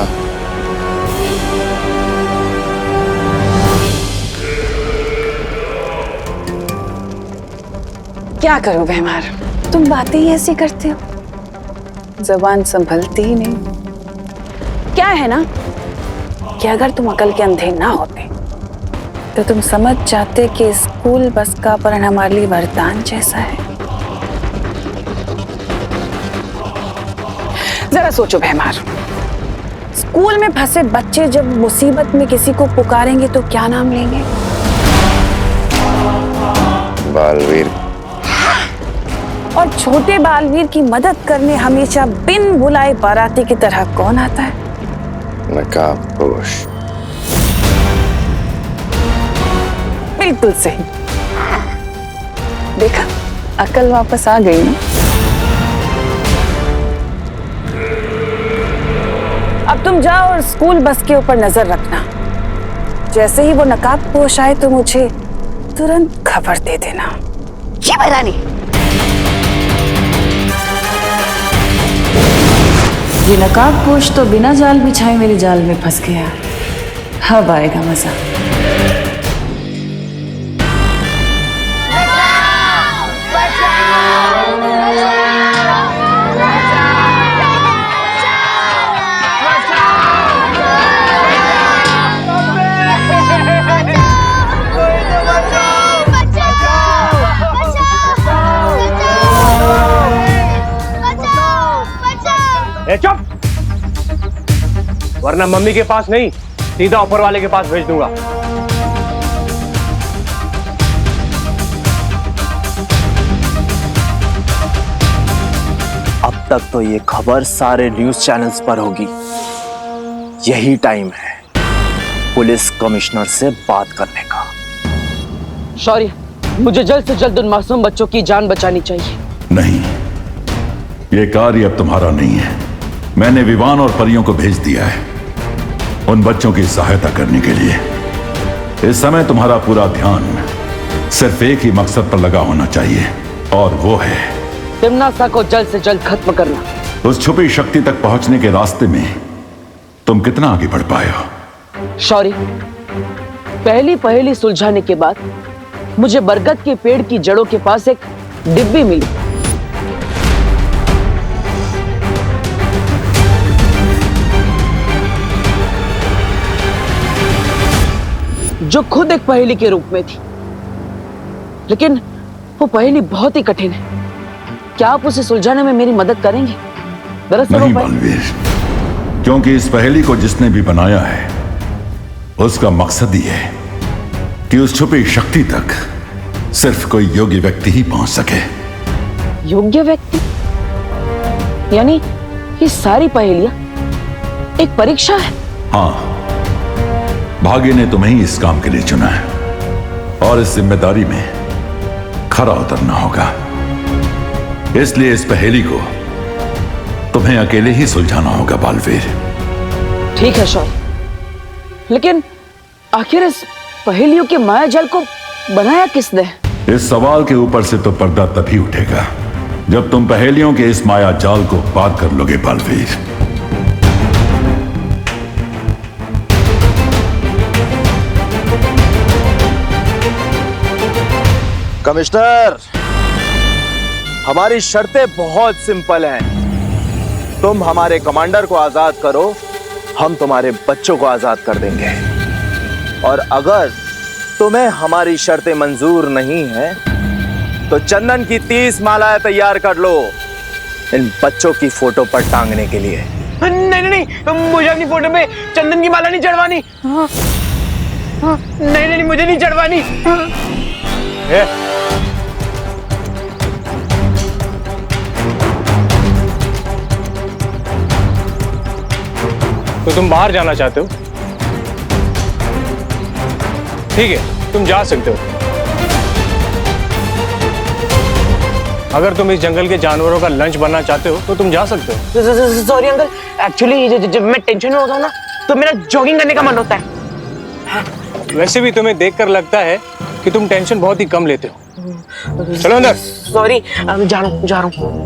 Speaker 11: क्या करूं भैमार, तुम बातें ही ऐसी करते हो, जबान संभलती ही नहीं। क्या है ना कि अगर तुम अकल के अंधे ना होते तो तुम समझ जाते कि स्कूल बस का परण हमारे लिए वरदान जैसा है। जरा सोचो भैमार, स्कूल में फंसे बच्चे जब मुसीबत में किसी को पुकारेंगे तो क्या नाम लेंगे?
Speaker 12: बालवीर।
Speaker 11: और छोटे बालवीर की मदद करने हमेशा बिन बुलाए बाराती की तरह कौन आता है?
Speaker 12: नकाबपोश।
Speaker 11: बिल्कुल सही। देखा, अकल वापस आ गई ना। अब तुम जाओ और स्कूल बस के ऊपर नजर रखना। जैसे ही वो नकाबपोश आए तो मुझे तुरंत खबर दे देना।
Speaker 5: जी भैरानी।
Speaker 4: ये नकाबपोश तो बिना जाल बिछाए मेरे जाल में फंस गया। अब आएगा मजा।
Speaker 9: चुप, वरना मम्मी के पास नहीं सीधा ऊपर वाले के पास भेज दूंगा।
Speaker 16: अब तक तो ये खबर सारे न्यूज चैनल्स पर होगी। यही टाइम है पुलिस कमिश्नर से बात करने का।
Speaker 2: शौर्य, मुझे जल्द से जल्द उन मासूम बच्चों की जान बचानी चाहिए।
Speaker 17: नहीं, ये कार्य अब तुम्हारा नहीं है। मैंने विवान और परियों को भेज दिया है उन बच्चों की सहायता करने के लिए। इस समय तुम्हारा पूरा ध्यान सिर्फ एक ही मकसद पर लगा होना चाहिए, और वो है
Speaker 2: तिमनासा को जल्द से जल्द खत्म करना।
Speaker 17: उस छुपी शक्ति तक पहुंचने के रास्ते में तुम कितना आगे बढ़ पाए हो?
Speaker 2: शौर्य, पहली पहेली सुलझाने के बाद मुझे बरगद के पेड़ की जड़ों के पास एक डिब्बी मिली। जो खुद एक पहेली के रूप में थी, लेकिन वो पहेली बहुत ही कठिन है। क्या आप उसे सुलझाने में मेरी मदद करेंगे? दरअसल
Speaker 17: नहीं बलवीर, क्योंकि इस पहेली को जिसने भी बनाया है उसका मकसद ही है कि उस छुपी शक्ति तक सिर्फ कोई योग्य व्यक्ति ही पहुंच सके।
Speaker 2: योग्य व्यक्ति? यानी ये सारी पहेलियां एक परीक्षा है?
Speaker 17: हाँ, भाग्य ने तुम्हें ही इस काम के लिए चुना है और इस जिम्मेदारी में खरा उतरना होगा। इसलिए इस पहेली को तुम्हें अकेले ही सुलझाना होगा बालवीर।
Speaker 2: ठीक है शौर्य, लेकिन आखिर इस पहेलियों के माया जाल को बनाया किसने?
Speaker 17: इस सवाल के ऊपर से तो पर्दा तभी उठेगा जब तुम पहेलियों के इस माया जाल को पार कर लोगे बालवीर।
Speaker 16: कमिश्नर, हमारी शर्तें बहुत सिंपल हैं। तुम हमारे कमांडर को आजाद करो, हम तुम्हारे बच्चों को आजाद कर देंगे। और अगर तुम्हें हमारी शर्तें मंजूर नहीं हैं, तो चंदन की 30 मालाएं तैयार कर लो इन बच्चों की फोटो पर टांगने के लिए।
Speaker 8: नहीं नहीं नहीं, मुझे अपनी फोटो पे चंदन की माला नहीं चढ़वानी। नहीं नहीं, मुझे नहीं चढ़वानी।
Speaker 13: तो तुम बाहर जाना चाहते हो? ठीक है, तुम जा सकते हो। अगर तुम इस जंगल के जानवरों का लंच बनना चाहते हो तो तुम जा सकते हो।
Speaker 8: सॉरी अंकल, एक्चुअली जब मैं टेंशन में होता हूँ ना तो मेरा जॉगिंग करने का मन होता है।
Speaker 13: वैसे भी तुम्हें देखकर लगता है कि तुम टेंशन बहुत ही कम लेते हो। चलो अंदर।
Speaker 8: सॉरी, जा रहा हूँ।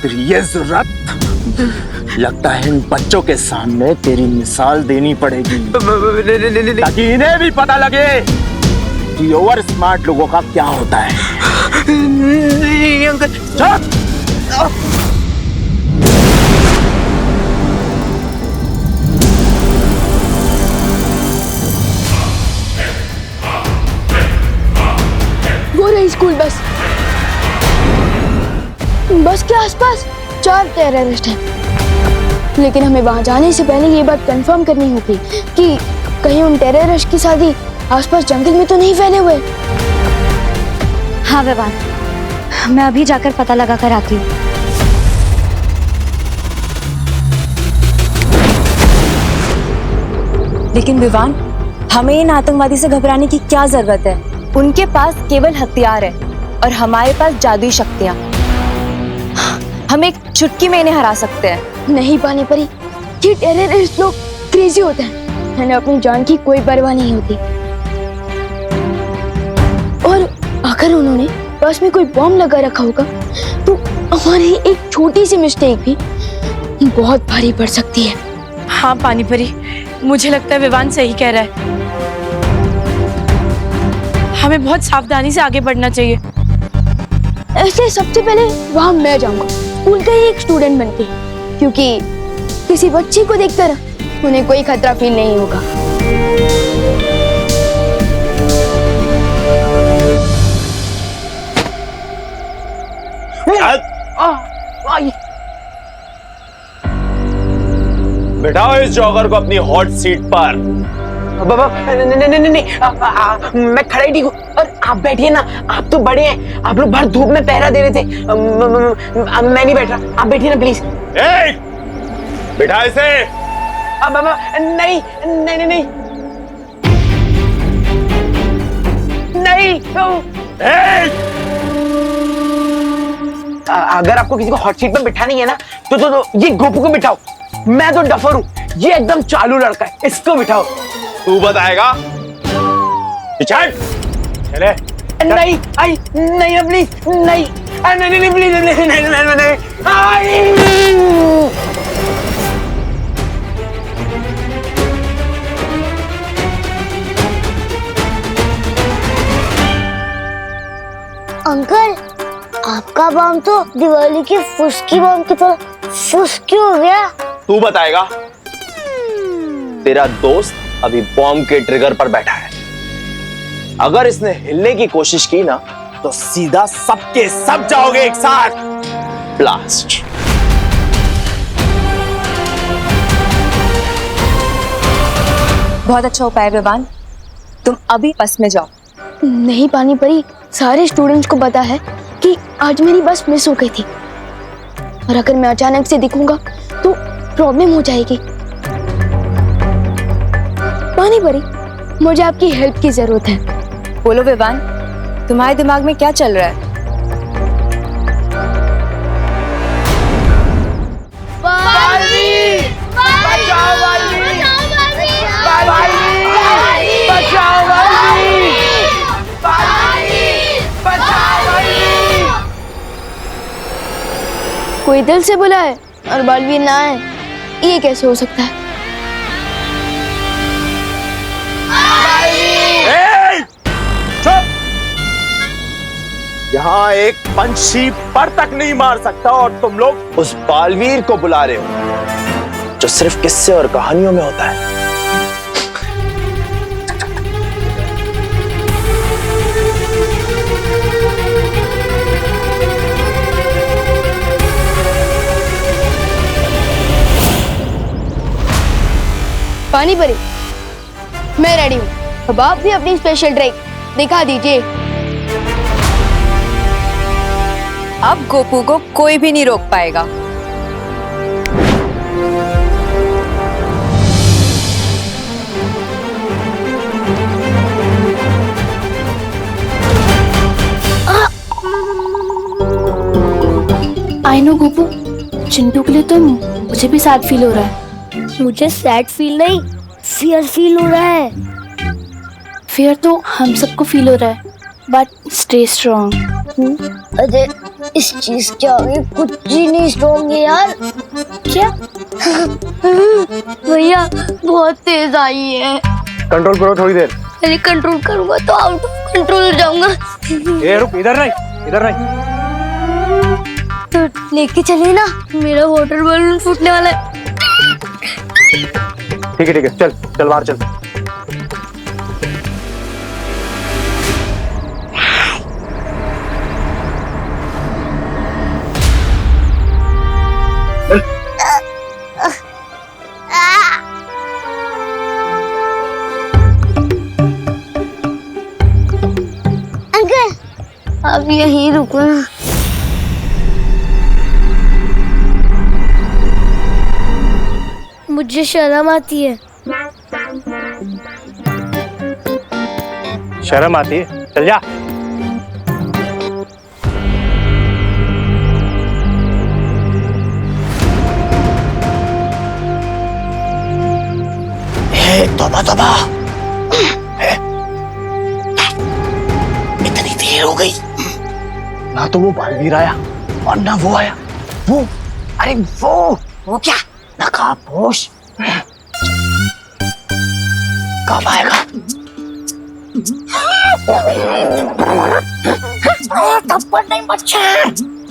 Speaker 16: तेरी ये जरूरत लगता है इन बच्चों के सामने तेरी मिसाल देनी पड़ेगी, ताकि इन्हें भी पता लगे कि ओवर स्मार्ट लोगों का क्या होता है।
Speaker 8: नहीं अंकल।
Speaker 7: वो रही स्कूल बस। बस के आसपास 4 टेररिस्ट हैं, लेकिन हमें वहां जाने से पहले ये बात कंफर्म करनी होगी कि कहीं उन टेररिस्ट की शादी आसपास जंगल में तो नहीं फैले हुए।
Speaker 1: हाँ विवान, मैं अभी जाकर पता लगा कर आती हूँ।
Speaker 18: लेकिन विवान, हमें इन आतंकवादी से घबराने की क्या जरूरत है? उनके पास केवल हथियार है और हमारे पास जादुई शक्तियाँ। हम एक चुटकी में इन्हें हरा सकते हैं।
Speaker 7: नहीं पानी परी, ये टेररिस्ट लोग क्रेजी होते हैं, इन्हें अपनी जान की कोई परवाह नहीं होती। और अगर उन्होंने पास में कोई बॉम्ब लगा रखा होगा तो हमारी एक छोटी सी मिस्टेक भी बहुत भारी पड़ सकती है।
Speaker 18: हाँ पानी परी, मुझे लगता है विवान सही कह रहा है। हमें बहुत सावधानी से आगे बढ़ना चाहिए।
Speaker 7: ऐसे सबसे पहले वहां मैं जाऊंगा, स्कूल का ही एक स्टूडेंट बनके, क्योंकि किसी बच्ची को देखकर उन्हें कोई खतरा फील नहीं होगा।
Speaker 16: बिठाओ इस जॉगर को अपनी हॉट सीट पर।
Speaker 8: बाबा नहीं, मैं खड़ा ही ठीक हूँ। और आप बैठिए ना, आप तो बड़े हैं, आप लोग बाहर धूप में पहरा दे रहे थे। मैं नहीं बैठ रहा, आप बैठिए ना प्लीज।
Speaker 16: बिठा इसे।
Speaker 8: बाबा नहीं नहीं नहीं नहीं। नहीं। अगर आपको किसी को हॉट सीट पे बिठानी है ना तो ये गोपू को बिठाओ। मैं तो डफर हूँ, ये एकदम चालू लड़का है, इसको बिठाओ।
Speaker 16: तू बताएगा? चल चले।
Speaker 8: नहीं आई नहीं प्लीज नहीं नहीं प्लीज नहीं आई।
Speaker 14: अंकल, आपका बम तो दिवाली की फुसकी बम की तरह फुसकी हो गया।
Speaker 16: तू बताएगा? तेरा दोस्त अभी बॉम्ब के ट्रिगर पर बैठा है। अगर इसने हिलने की कोशिश की ना तो सीधा सबके सब जाओगे एक साथ। ब्लास्ट।
Speaker 18: बहुत अच्छा उपाय विवान, तुम अभी बस में जाओ।
Speaker 7: नहीं पानी परी, सारे स्टूडेंट्स को पता है कि आज मेरी बस मिस हो गई थी और अगर मैं अचानक से दिखूंगा तो प्रॉब्लम हो जाएगी। पानी परी, मुझे आपकी हेल्प की जरूरत है।
Speaker 18: बोलो विवान, तुम्हारे दिमाग में क्या चल रहा है?
Speaker 7: कोई दिल से बुला है और बालवीर ना है, ये कैसे हो सकता है?
Speaker 16: यहाँ एक पंछी पर तक नहीं मार सकता और तुम लोग उस बालवीर को बुला रहे हो जो सिर्फ किस्से और कहानियों में होता है।
Speaker 7: पानी परी, मैं रेडी हूँ। अब आप भी अपनी स्पेशल ट्रिक दिखा दीजिए।
Speaker 18: अब गोपू को कोई भी नहीं रोक पाएगा।
Speaker 7: आई नो गोपू, चिंटू के लिए तो मुझे भी सैड फील हो रहा है।
Speaker 14: मुझे सैड फील नहीं, फियर फील हो रहा है।
Speaker 7: फियर तो हम सबको फील हो रहा है, बट स्टे स्ट्रॉन्ग।
Speaker 14: अरे इस चीज के आगे कुछ ही नहीं स्ट्रॉन्ग है यार।
Speaker 7: क्या?
Speaker 14: भैया बहुत तेज आई है।
Speaker 9: कंट्रोल करो थोड़ी देर।
Speaker 14: अरे कंट्रोल करूंगा तो आउट ऑफ कंट्रोल हो जाऊंगा।
Speaker 9: ए रुक, इधर नहीं, इधर नहीं।
Speaker 14: तो लेके चलिए ना, मेरा वाटर बलून फूटने वाला है।
Speaker 9: ठीक है, चल चल बाहर चल।
Speaker 14: अंकल, अब यहीं रुको ना। मुझे शर्म आती है।
Speaker 9: शर्म आती है? चल जा।
Speaker 8: तौबा तौबा, इतनी देर हो गई, ना तो वो बालवीर आया और ना वो आया। वो, अरे वो क्या नकाबपोश कब आएगा? थप्पड़ नहीं बच्चा,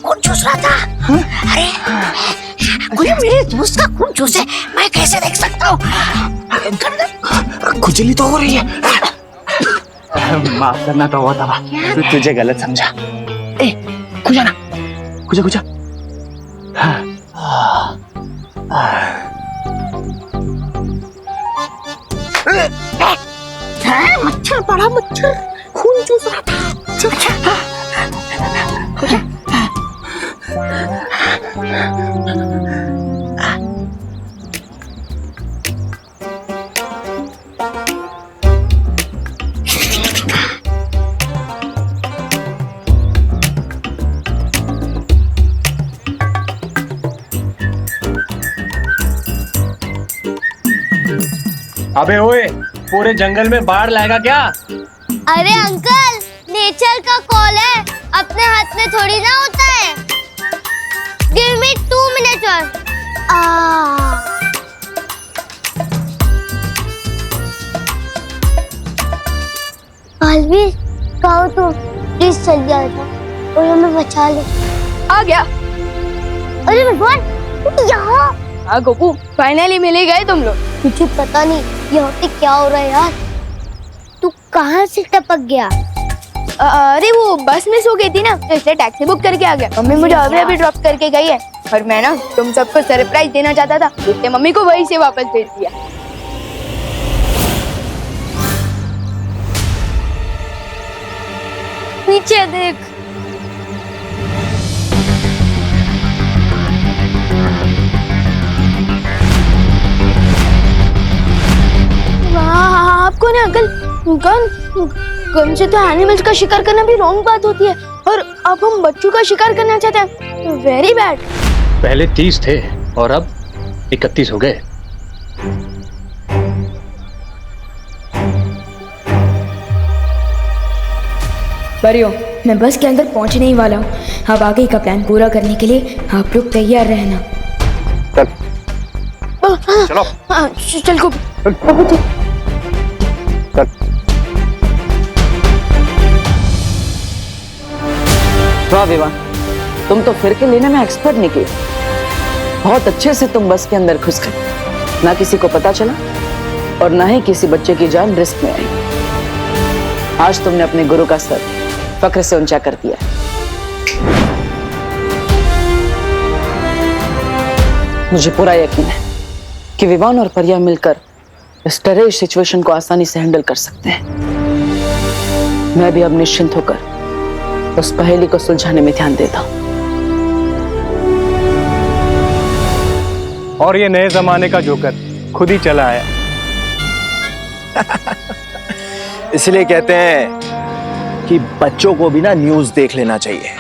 Speaker 8: खून चूस रहा था। अरे कोई मेरे दोस्त का खून चूसे, मैं कैसे देख सकता हूँ? खुजली तो हो रही है। माफ करना तो हुआ था, तुझे गलत समझा। ए, खुजा ना, खुजा। मच्छर, बड़ा मच्छर, खून चूस रहा था। खुजा।
Speaker 19: अबे ओए, पूरे जंगल में बाढ़ लाएगा क्या?
Speaker 14: अरे अंकल, नेचर का कॉल है, अपने हाथ में थोड़ी ना होता है। गिव मी 2 minutes और आलवी, कहो तो प्लीज चल जाए और हमें बचा ले।
Speaker 7: आ गया।
Speaker 14: अरे भगवान, यहाँ
Speaker 7: हाँ गोपू, फाइनली मिल ही गए तुम लोग।
Speaker 14: मुझे पता नहीं यहाँ पे क्या हो रहा है यार। तू कहाँ से टपक गया?
Speaker 7: अरे वो बस मिस हो गई थी ना, तो इसलिए टैक्सी बुक करके आ गया। मम्मी मुझे अभी ड्रॉप करके गई है और मैं ना तुम सबको सरप्राइज देना चाहता था, इसलिए मम्मी को वहीं से वापस भेज दिया।
Speaker 14: नीचे देख।
Speaker 7: आपको ना अंकल, गन से तो एनिमल्स का शिकार करना भी रॉन्ग बात होती है, और अब हम बच्चों का शिकार करना चाहते हैं, वेरी बैड।
Speaker 19: पहले 30 थे और अब 31 हो गए।
Speaker 18: परियों, मैं बस के अंदर पहुंचने ही वाला हूँ। अब आगे का प्लान पूरा करने के लिए आप लोग तैयार रहना।
Speaker 19: चलो।
Speaker 7: चल को।
Speaker 2: वाह विवान, तुम तो फिर के लेने में एक्सपर्ट निकले। बहुत अच्छे से तुम बस के अंदर घुस गए, ना किसी को पता चला और ना ही किसी बच्चे की जान रिस्क में आई। आज तुमने अपने गुरु का सर फक्र से ऊंचा कर दिया। मुझे पूरा यकीन है कि विवान और परिया मिलकर इस टेरर सिचुएशन को आसानी से हैंडल कर सकते हैं। मैं भी अब निश्चिंत होकर उस पहेली को सुलझाने में ध्यान देता हूं।
Speaker 19: और ये नए जमाने का जोकर खुद ही चला आया।
Speaker 16: इसलिए कहते हैं कि बच्चों को भी ना न्यूज़ देख लेना चाहिए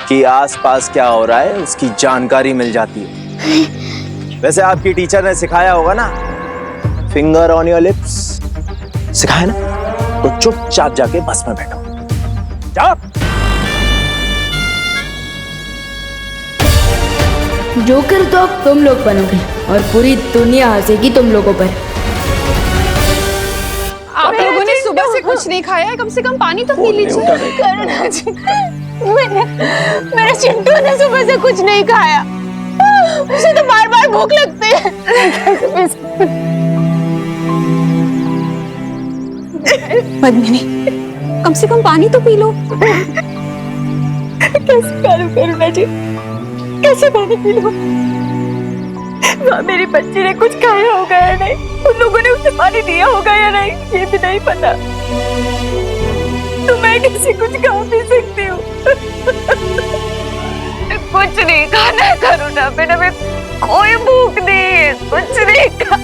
Speaker 16: कि आसपास क्या हो रहा है, उसकी जानकारी मिल जाती है। वैसे आपकी टीचर ने सिखाया होगा ना, फिंगर ऑन योर लिप्स, सिखाया ना? तो चुपचाप जाके बस में बैठो, जाओ।
Speaker 18: जोकर तो अब तुम लोग बनोगे और पूरी दुनिया हंसेगी तुम लोगों पर।
Speaker 6: आप लोगों ने सुबह से कुछ नहीं खाया है, कम से कम पानी तो पी लीजिए। करुणा जी, मेरे चिंटू ने सुबह से कुछ नहीं खाया, उसे तो बार बार भूख लगती है। पद्मिनी, कम से कम पानी तो पी लो। कैसे करूं करुणा जी, कैसे पानी पी लूं? मेरी बच्ची ने कुछ खाया होगा या नहीं, उन लोगों ने उसे पानी दिया होगा या नहीं, ये भी नहीं पता। तो मैं कैसे कुछ खा पी सकती हूँ? कुछ नहीं खाना है करुणा, मैंने में कोई भूख नहीं है, कुछ नहीं खा।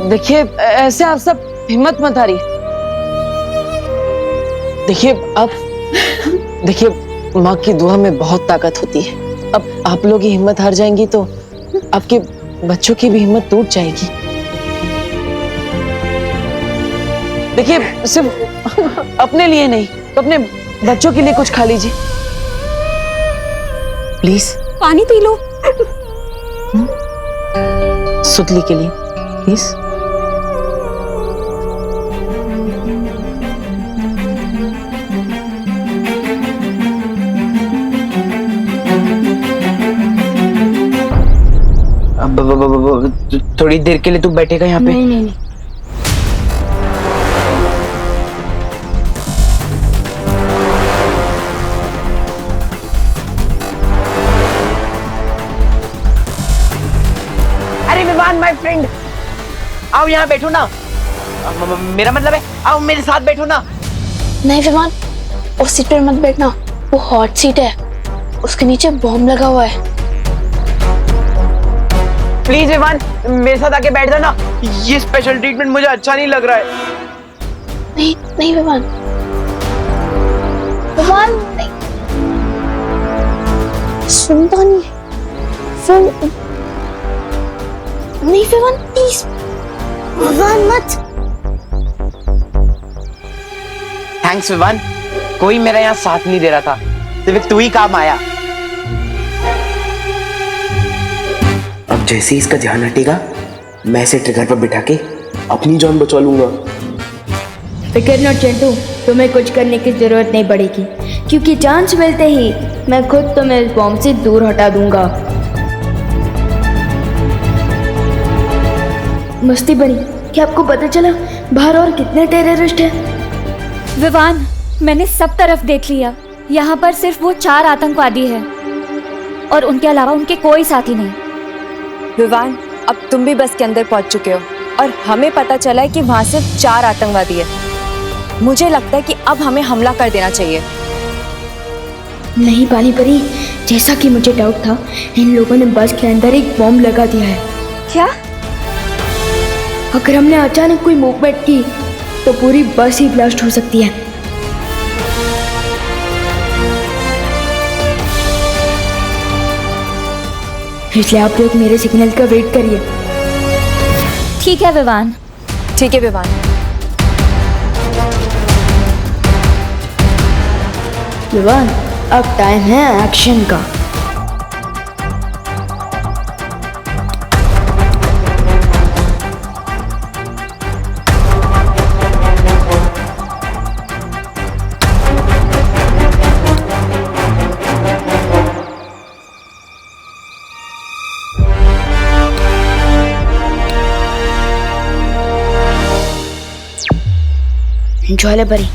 Speaker 2: देखिए, ऐसे आप सब हिम्मत मत हारिए। देखिए माँ की दुआ में बहुत ताकत होती है। अब आप लोग ही हिम्मत हार जाएंगी तो आपके बच्चों की भी हिम्मत टूट जाएगी। देखिए, सिर्फ अपने लिए नहीं, तो अपने बच्चों के लिए कुछ खा लीजिए प्लीज।
Speaker 6: पानी पी लो।
Speaker 2: सुतली के लिए प्लीज।
Speaker 8: थोड़ी देर के लिए तू बैठेगा यहाँ पे?
Speaker 18: नहीं नहीं नहीं।
Speaker 8: अरे विवान माय फ्रेंड, आओ यहाँ बैठो ना। मेरा मतलब है आओ मेरे साथ बैठो ना।
Speaker 7: नहीं विमान, उस सीट पर मत बैठना, वो हॉट सीट है, उसके नीचे बॉम्ब लगा हुआ है।
Speaker 8: प्लीज विवान, मेरे साथ आके बैठ जाना। ये स्पेशल ट्रीटमेंट मुझे अच्छा नहीं लग रहा है।
Speaker 7: नहीं नहीं विमान, विमान नहीं, सुनता नहीं है।
Speaker 14: नहीं विवान प्लीज, विवान मत।
Speaker 8: थैंक्स विवान, कोई मेरा यहाँ साथ नहीं दे रहा था, सिर्फ तू ही काम आया।
Speaker 20: अब जैसे ही इसका ध्यान हटेगा मैं इसे ट्रिगर पर बिठा के अपनी जान बचा लूंगा।
Speaker 7: फिकर नॉट चिंटू, तुम्हें कुछ करने की जरूरत नहीं पड़ेगी, क्योंकि चांस मिलते ही मैं खुद तुम्हें इस बॉम्ब से दूर हटा दूंगा। मस्ती बनी, क्या आपको पता चला बाहर और कितने टेररिस्ट हैं?
Speaker 1: विवान, मैंने सब तरफ देख लिया, यहाँ पर सिर्फ वो 4 आतंकवादी हैं और उनके अलावा उनके कोई साथी नहीं।
Speaker 18: विवान, अब तुम भी बस के अंदर पहुंच चुके हो और हमें पता चला है कि वहां सिर्फ 4 आतंकवादी है। मुझे लगता है कि अब हमें हमला कर देना चाहिए।
Speaker 7: नहीं पानी परी, जैसा कि मुझे डाउट था, इन लोगों ने बस के अंदर एक बॉम्ब लगा दिया है।
Speaker 18: क्या?
Speaker 7: अगर हमने अचानक कोई मूवमेंट की तो पूरी बस ही ब्लास्ट हो सकती है। इसलिए आप लोग मेरे सिग्नल का वेट करिए।
Speaker 1: ठीक है विवान।
Speaker 18: ठीक है विवान।
Speaker 7: विवान, अब टाइम है एक्शन का। ज्वाला परी,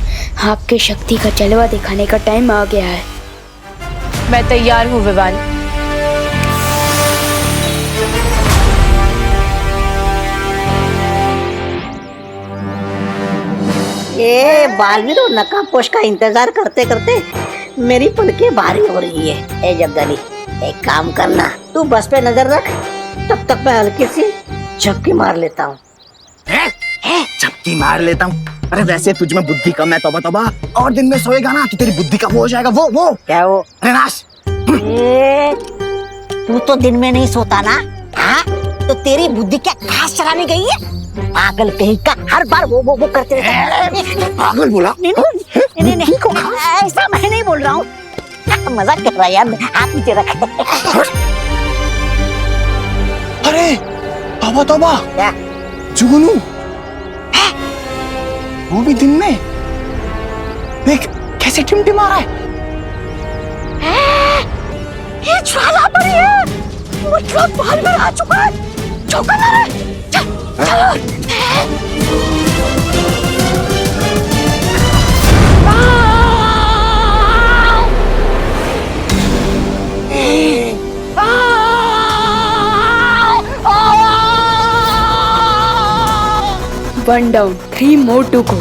Speaker 7: आपकी शक्ति का जलवा दिखाने का टाइम आ गया है।
Speaker 18: मैं तैयार हूँ विवान।
Speaker 5: ये बालवीर और नकाबपोश का इंतजार करते करते मेरी पलकें भारी हो रही है। ए जगदाली, एक काम करना, तू बस पे नजर रख, तब तक मैं हल्की सी झपकी मार लेता हूँ।
Speaker 20: झपकी मार लेता हूँ? अरे वैसे तुझ में बुद्धि कम है, तौबा तौबा। और दिन में सोएगा ना तो तेरी बुद्धि का वो हो जाएगा। वो
Speaker 5: क्या वो?
Speaker 20: नाश।
Speaker 5: तू तो दिन में नहीं सोता ना? हाँ, तो तेरी बुद्धि क्या घास चराने गई है? पागल कहीं का, हर बार वो करते रहते।
Speaker 20: पागल बोला?
Speaker 5: नहीं, ऐसा मैं नहीं बोल रहा हूँ, मजाक कर रहा है यार। आप नीचे रख।
Speaker 20: अरे तौबा तौबा,
Speaker 5: क्या
Speaker 20: जुगनू, वो भी दिन में देख कैसे टिमटिमा रहा है।
Speaker 5: ये ज्वाला परी है, मतलब बाहर में आ चुका है। चौका ना रे, चलो।
Speaker 7: One down, 3 more to go.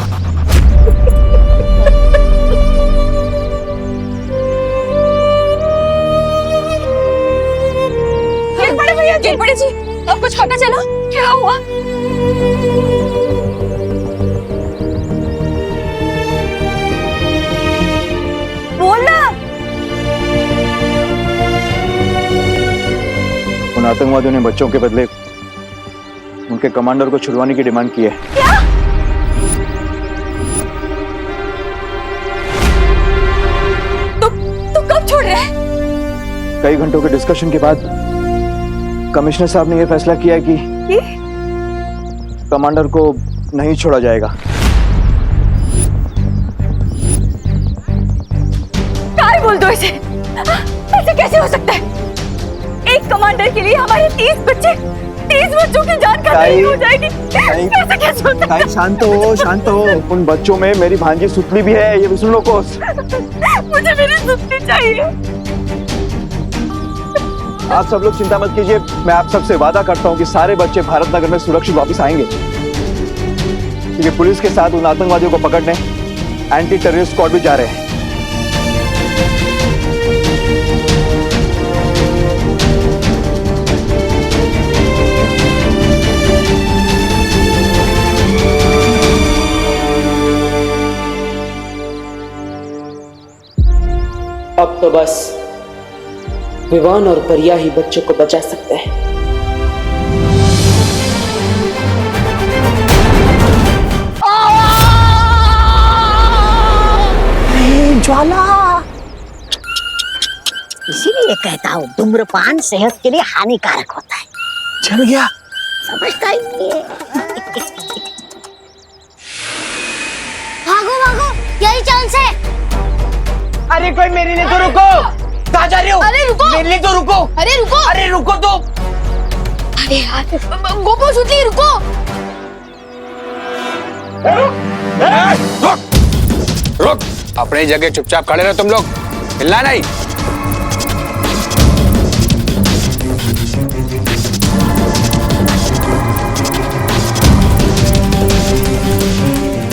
Speaker 18: गिर पड़े जी, अब कुछ पता चला? क्या हुआ? बोलना।
Speaker 10: उन आतंकवादियों ने बच्चों के बदले उनके कमांडर को छुड़वाने की डिमांड की है।
Speaker 18: क्या? तो कब छोड़ रहे हैं?
Speaker 10: कई घंटों के डिस्कशन के बाद कमिश्नर साहब ने यह फैसला किया है कि कमांडर को नहीं छोड़ा जाएगा।
Speaker 18: काय बोल दो इसे, ऐसे कैसे हो सकता है? एक कमांडर के लिए हमारे 30 बच्चों की जान खतरे हो जाएगी। ऐसा कैसे हो सकता है?
Speaker 10: शांत हो, शांत हो। उन बच्चों में मेरी भांजी सुतली भी है, ये भी सुन लो कोस।
Speaker 18: मुझे मेरी सुतली चाहिए।
Speaker 10: आप सब लोग चिंता मत कीजिए, मैं आप सबसे वादा करता हूँ कि सारे बच्चे भारत नगर में सुरक्षित वापस आएंगे। क्योंकि पुलिस के साथ उन आतंकवादियों को पकड़ने एंटी टेररिस्ट स्क्वाड भी जा रहे हैं।
Speaker 4: अब तो बस विवान और परिया ही बच्चों को बचा सकते हैं।
Speaker 5: ज्वाला, इसीलिए कहता हूँ धूम्रपान सेहत के लिए हानिकारक होता है।
Speaker 20: चल गया,
Speaker 5: समझता ही नहीं है।
Speaker 14: भागो भागो, यही चांस है।
Speaker 8: अरे कोई मेरे लिए तो रुको। कहाँ जा रही हो?
Speaker 7: अरे रुको,
Speaker 8: मेरे लिए तो रुको।
Speaker 7: अरे रुको,
Speaker 8: अरे रुको तो।
Speaker 7: अरे यार गोपो सुतली रुको।
Speaker 21: रुक, अपनी जगह चुपचाप खड़े रहो तुम लोग, हिलना नहीं।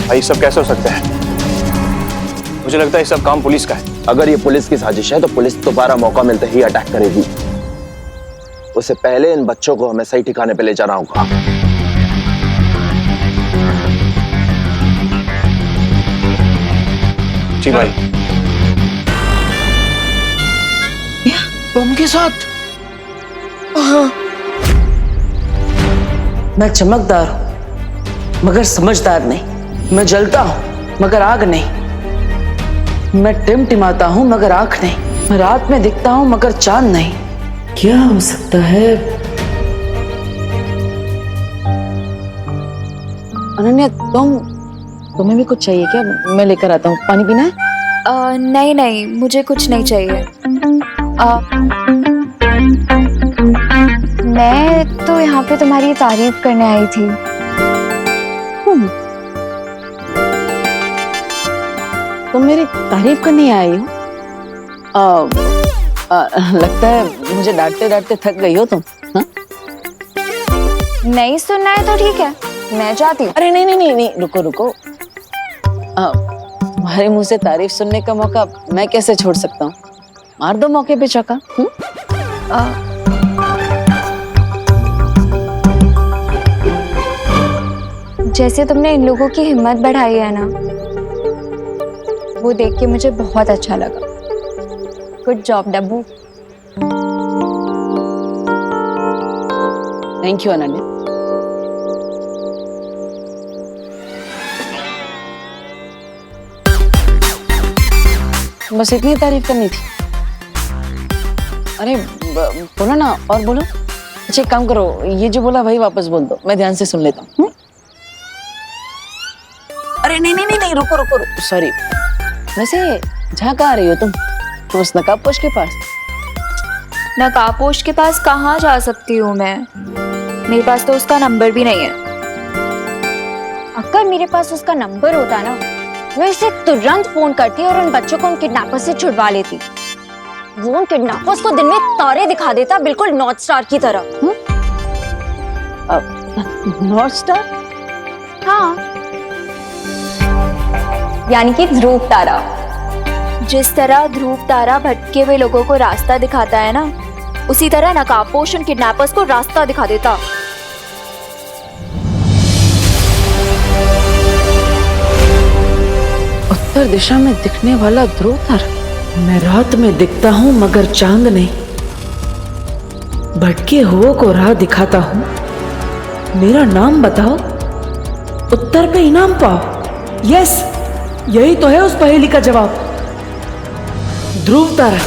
Speaker 16: भाई सब कैसे हो सकते हैं? मुझे लगता है ये सब काम पुलिस का है। अगर ये पुलिस की साजिश है तो पुलिस दोबारा मौका मिलते ही अटैक करेगी। उससे पहले इन बच्चों को हमें सही ठिकाने पे ले जाना होगा। जी भाई।
Speaker 8: बम के साथ?
Speaker 4: हाँ। मैं चमकदार हूं मगर समझदार नहीं। मैं जलता हूं मगर आग नहीं। मैं टिमटिमाता हूं मगर आंख नहीं। मैं रात में दिखता हूं मगर चांद नहीं। क्या हो सकता है? अनन्या, तुम्हें भी कुछ चाहिए क्या? मैं लेकर आता हूँ। पानी पीना है?
Speaker 1: नहीं नहीं, मुझे कुछ नहीं चाहिए।
Speaker 7: मैं तो यहाँ पे तुम्हारी तारीफ करने आई थी।
Speaker 2: तुम मेरी तारीफ करने आई हो? लगता है मुझे डांटते डांटते थक गई हो तुम। हाँ?
Speaker 7: नहीं सुनना है तो ठीक है, मैं जाती हूँ।
Speaker 2: अरे नहीं नहीं नहीं नहीं, रुको रुको। तुम्हारे मुंह से तारीफ सुनने का मौका मैं कैसे छोड़ सकता हूँ? मार दो मौके पे चौका।
Speaker 7: जैसे तुमने इन लोगों की हिम्मत बढ़ाई है ना, वो देख के मुझे बहुत अच्छा लगा। Good job Dabbu.
Speaker 2: Thank you Ananya. बस इतनी तारीफ करनी थी? अरे बोलो ना, और बोलो। अच्छा एक काम करो, ये जो बोला भाई वापस बोल दो, मैं ध्यान से सुन लेता हूँ। अरे नहीं नहीं नहीं नहीं, रुको रुको रुको, सॉरी। वैसे जहाँ कहाँ रही हो तुम? उस नकाबपोश के पास?
Speaker 1: नकाबपोश के पास कहाँ जा सकती हूँ मैं? मेरे पास तो उसका नंबर भी नहीं है।
Speaker 7: अगर मेरे पास उसका नंबर होता ना, मैं इसे तुरंत फोन करती और उन बच्चों को उन किडनैपर्स से छुड़वा लेती। वो उन किडनैपर्स को दिन में तारे दिखा देता, बिल्कुल नॉर्थ स्टार की तरह।
Speaker 2: North star?
Speaker 7: हाँ, यानी कि ध्रुव तारा।
Speaker 1: जिस तरह ध्रुव तारा भटके हुए लोगों को रास्ता दिखाता है ना, उसी तरह नकाबपोश उन किडनैपर्स को रास्ता दिखा देता।
Speaker 4: उत्तर दिशा में दिखने वाला ध्रुव तारा? मैं रात में दिखता हूँ मगर चांद नहीं। भटके हुओं को राह दिखाता हूँ। मेरा नाम बताओ, उत्तर पे इनाम पाओ। यस, यही तो है उस पहेली का जवाब। ध्रुव तारा।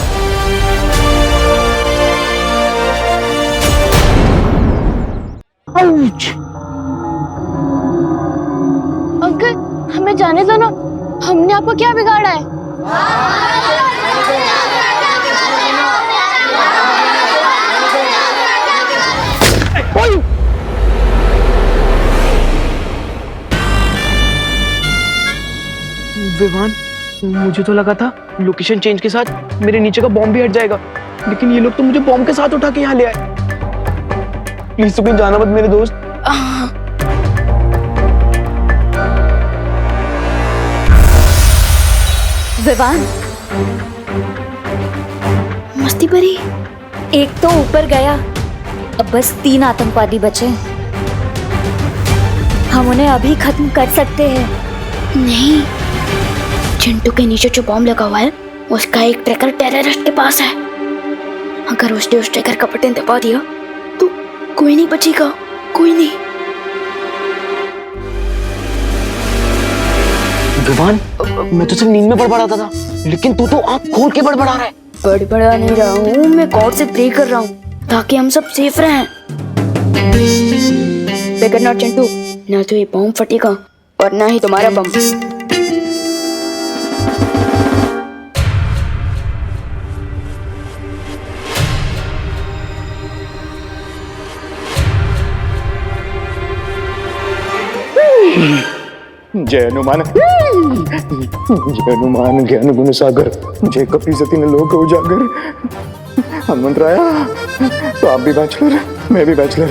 Speaker 7: अंकल, हमें जाने दो ना, हमने आपको क्या बिगाड़ा है?
Speaker 8: विवान, मुझे तो लगा था लोकेशन चेंज के साथ मेरे नीचे का बॉम्ब भी हट जाएगा, लेकिन ये लोग तो मुझे बॉम्ब के साथ उठा के यहाँ ले आए। प्लीज तो कहीं जाना मत मेरे दोस्त।
Speaker 1: विवान, मस्ती परी। एक तो ऊपर गया, अब बस 3 आतंकवादी बचे। हम उन्हें अभी खत्म कर सकते हैं।
Speaker 7: नहीं, चिंटू के नीचे जो बॉम्ब लगा हुआ है, उसका एक ट्रैकर टेररिस्ट के पास है। अगर उसने उस ट्रिगर का बटन दबा दिया तो कोई नहीं बचेगा, कोई नहीं।
Speaker 8: विवान, मैं तो सिर्फ नींद में बड़बड़ाता था, लेकिन तू तो आंख खोल के बड़बड़ा रहा है।
Speaker 7: बड़बड़ा नहीं रहा हूँ, मैं गॉड से प्रे कर रहा हूँ ताकि हम सब सेफ रहें। फिकर नॉट चिंटू, ना तो ये बम फटेगा और ना ही तुम्हारा बम।
Speaker 16: जय हनुमान, जय हनुमान ज्ञान गुण सागर, जय कपि सती लोक उजागर। हनुमंत राया, तो आप भी बैचलर, मैं भी बैचलर,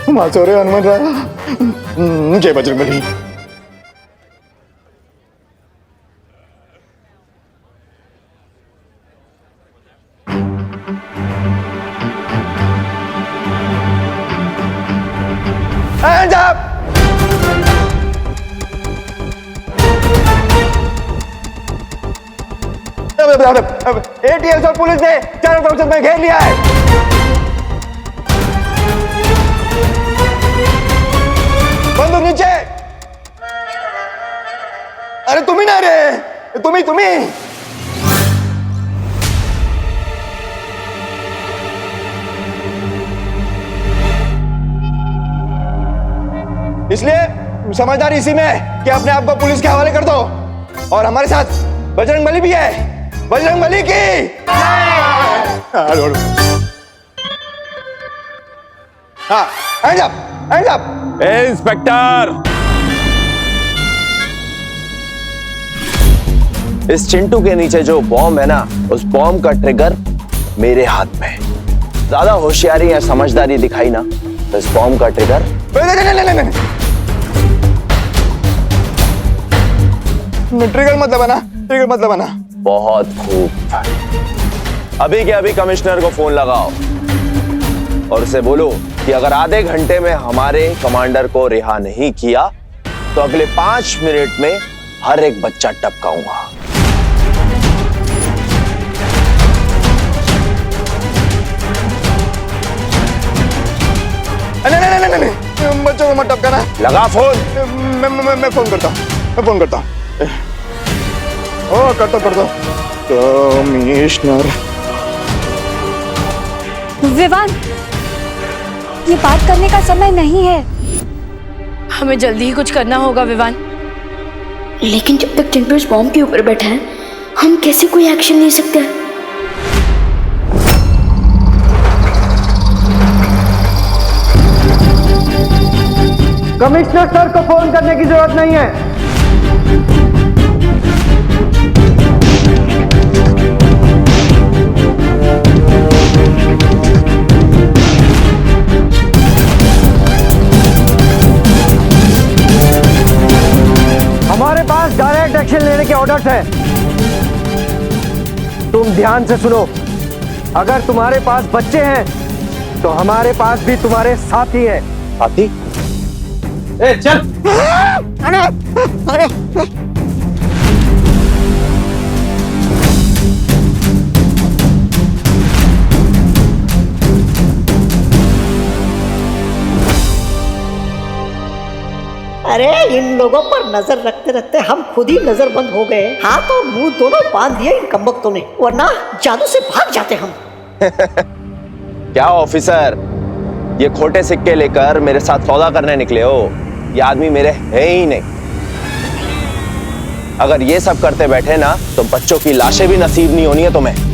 Speaker 16: वहां सो रहे हनुमंत राया। जय बजरंगबली। Hands up! ATS और पुलिस ने चारों तरफ से मैं घेर लिया है। बंदूक नीचे। अरे तुम ही ना रे, तुम ही। इसलिए समझदारी इसी में है कि अपने आप को पुलिस के हवाले कर दो। और हमारे साथ बजरंगबली भी है। बजरंगबली की हाँ, hands up, hands up। Inspector, इस चिंटू के नीचे जो बॉम्ब है ना, उस बॉम्ब का ट्रिगर मेरे हाथ में है। ज्यादा होशियारी या समझदारी दिखाई ना तो इस बॉम्ब का ट्रिगर ट्रिगर मत दबाना। बहुत खूब। अभी के अभी कमिश्नर को फोन लगाओ और उसे बोलो कि अगर आधे घंटे में हमारे कमांडर को रिहा नहीं किया तो अगले 5 मिनट में हर एक बच्चा टपकाऊंगा। नहीं, बच्चों को मत टपकाना। लगा फोन। मैं फोन करता हूँ। ओ करता कमिश्नर।
Speaker 1: विवान, ये बात करने का समय नहीं है।
Speaker 18: हमें जल्दी ही कुछ करना होगा विवान।
Speaker 7: लेकिन जब तक चिंटू इस बॉम्ब के ऊपर बैठा है, हम कैसे कोई एक्शन ले सकते हैं?
Speaker 9: कमिश्नर सर को फोन करने की जरूरत नहीं है। हमारे पास डायरेक्ट एक्शन लेने के ऑर्डर्स हैं। तुम ध्यान से सुनो। अगर तुम्हारे पास बच्चे हैं तो हमारे पास भी तुम्हारे साथी हैं।
Speaker 16: साथी?
Speaker 9: ए चल। अरे
Speaker 5: अरे इन लोगों पर नजर रखते रखते हम खुद ही नजरबंद हो गए। हाथ और मुंह दोनों बांध दिए इन कमबख्तों ने, वरना जादू से भाग जाते हम।
Speaker 16: क्या ऑफिसर, ये खोटे सिक्के लेकर मेरे साथ सौदा करने निकले हो? ये आदमी मेरे है ही नहीं। अगर ये सब करते बैठे ना तो बच्चों की लाशें भी नसीब नहीं होनी है तुम्हें।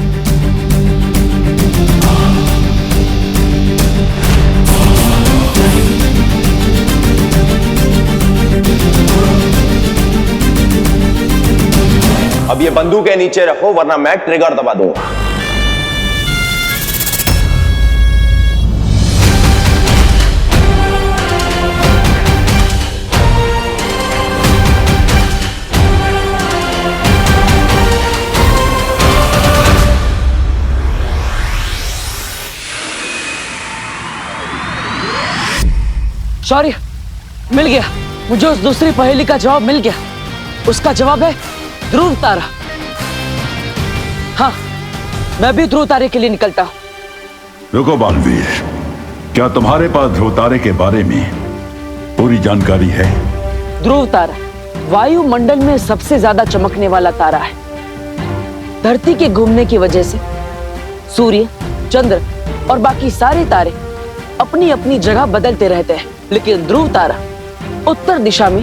Speaker 16: अब ये बंदूक नीचे रखो वरना मैं ट्रिगर दबा दूंगा।
Speaker 4: सॉरी, मिल गया मुझे उस दूसरी पहेली का जवाब मिल गया। उसका जवाब है ध्रुव तारा। हाँ, मैं भी ध्रुव तारे के लिए निकलता हूं।
Speaker 17: रुको बालवीर, क्या तुम्हारे पास ध्रुव तारे के बारे में पूरी जानकारी है?
Speaker 2: ध्रुव तारा वायुमंडल में सबसे ज्यादा चमकने वाला तारा है। धरती के घूमने की वजह से सूर्य, चंद्र और बाकी सारे तारे अपनी अपनी जगह बदलते रहते हैं, लेकिन ध्रुव तारा उत्तर दिशा में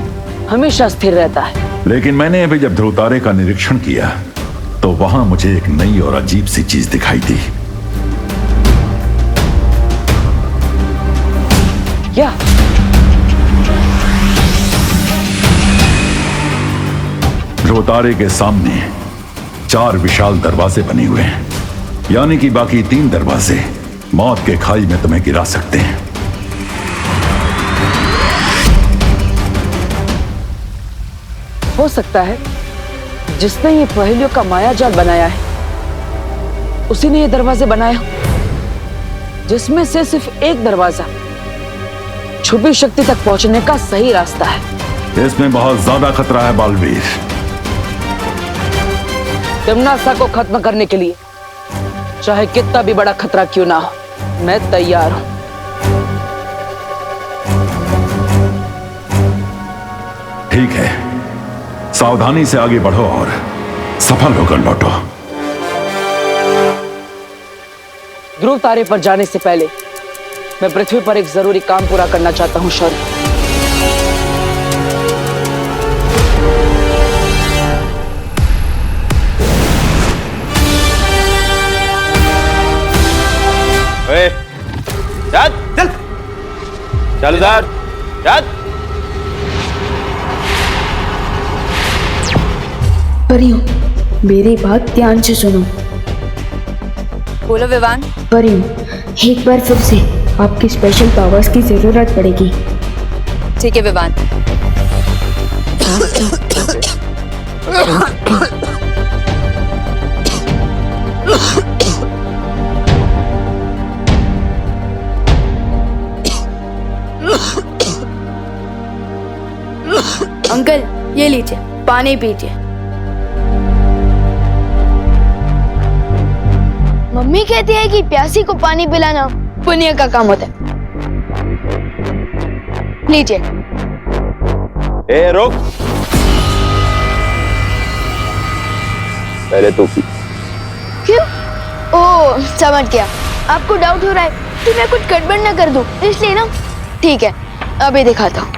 Speaker 2: हमेशा स्थिर रहता है।
Speaker 17: लेकिन मैंने अभी जब ध्रुव तारे का निरीक्षण किया तो वहां मुझे एक नई और अजीब सी चीज दिखाई दी।
Speaker 2: क्या?
Speaker 17: ध्रुव तारे के सामने 4 विशाल दरवाजे बने हुए हैं, यानी कि बाकी 3 दरवाजे मौत के खाई में तुम्हें गिरा सकते हैं।
Speaker 2: हो सकता है जिसने ये पहेलियों का मायाजाल बनाया है उसी ने ये दरवाजे बनाए हो, जिसमें से सिर्फ एक दरवाजा छुपी शक्ति तक पहुंचने का सही रास्ता है।
Speaker 17: इसमें बहुत ज्यादा खतरा है बालवीर।
Speaker 2: तिम्नासा को खत्म करने के लिए चाहे कितना भी बड़ा खतरा क्यों ना हो, मैं तैयार हूं।
Speaker 17: ठीक है, सावधानी से आगे बढ़ो और सफल होकर लौटो।
Speaker 2: ध्रुव तारे पर जाने से पहले मैं पृथ्वी पर एक जरूरी काम पूरा करना चाहता हूं शौर्य।
Speaker 16: चल चल चल उधर चल।
Speaker 18: परियों, मेरी बात ध्यान से सुनो। बोलो विवान।
Speaker 7: परियों, एक बार फिर से आपकी स्पेशल पावर्स की जरूरत पड़ेगी।
Speaker 18: ठीक है विवान।
Speaker 7: अंकल ये लीजिए, पानी पीजिए।
Speaker 14: मम्मी कहती है कि प्यासी को पानी पिलाना
Speaker 7: पुण्य का काम होता है। लीजिए।
Speaker 16: ए रुक, पहले तू पी।
Speaker 7: क्यों? ओह समझ गया, आपको डाउट हो रहा है कि मैं कुछ गड़बड़ ना कर दूं, इसलिए ना। ठीक है, अभी दिखाता हूँ।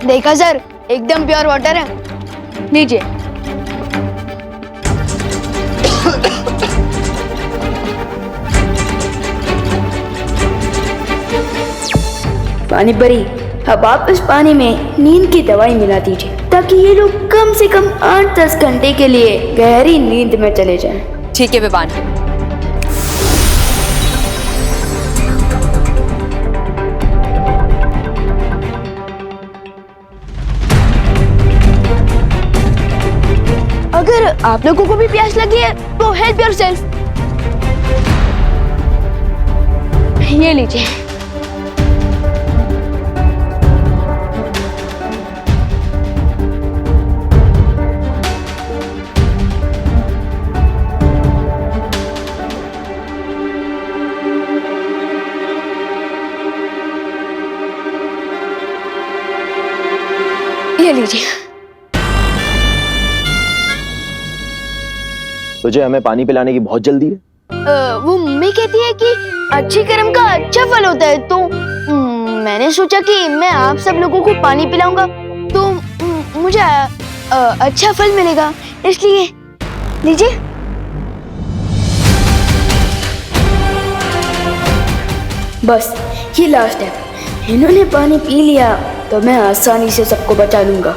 Speaker 7: देखा सर, एकदम प्योर वाटर है। लीजिए। पानी परी, अब आप इस पानी में नींद की दवाई मिला दीजिए ताकि ये लोग कम से कम 8-10 घंटे के लिए गहरी नींद में चले जाएं।
Speaker 18: ठीक है विवान।
Speaker 7: अगर आप लोगों को भी प्यास लगी है तो हेल्प योरसेल्फ। ये लीजिए। ये लीजिए।
Speaker 16: तुझे हमें पानी पिलाने की बहुत जल्दी है?
Speaker 7: वो मम्मी कहती है कि अच्छे कर्म का अच्छा फल होता है, तो मैंने सोचा कि मैं आप सब लोगों को पानी पिलाऊंगा तो मुझे अच्छा फल मिलेगा, इसलिए लीजिए। बस ये लास्ट है, इन्होंने पानी पी लिया तो मैं आसानी से सबको बचा लूंगा।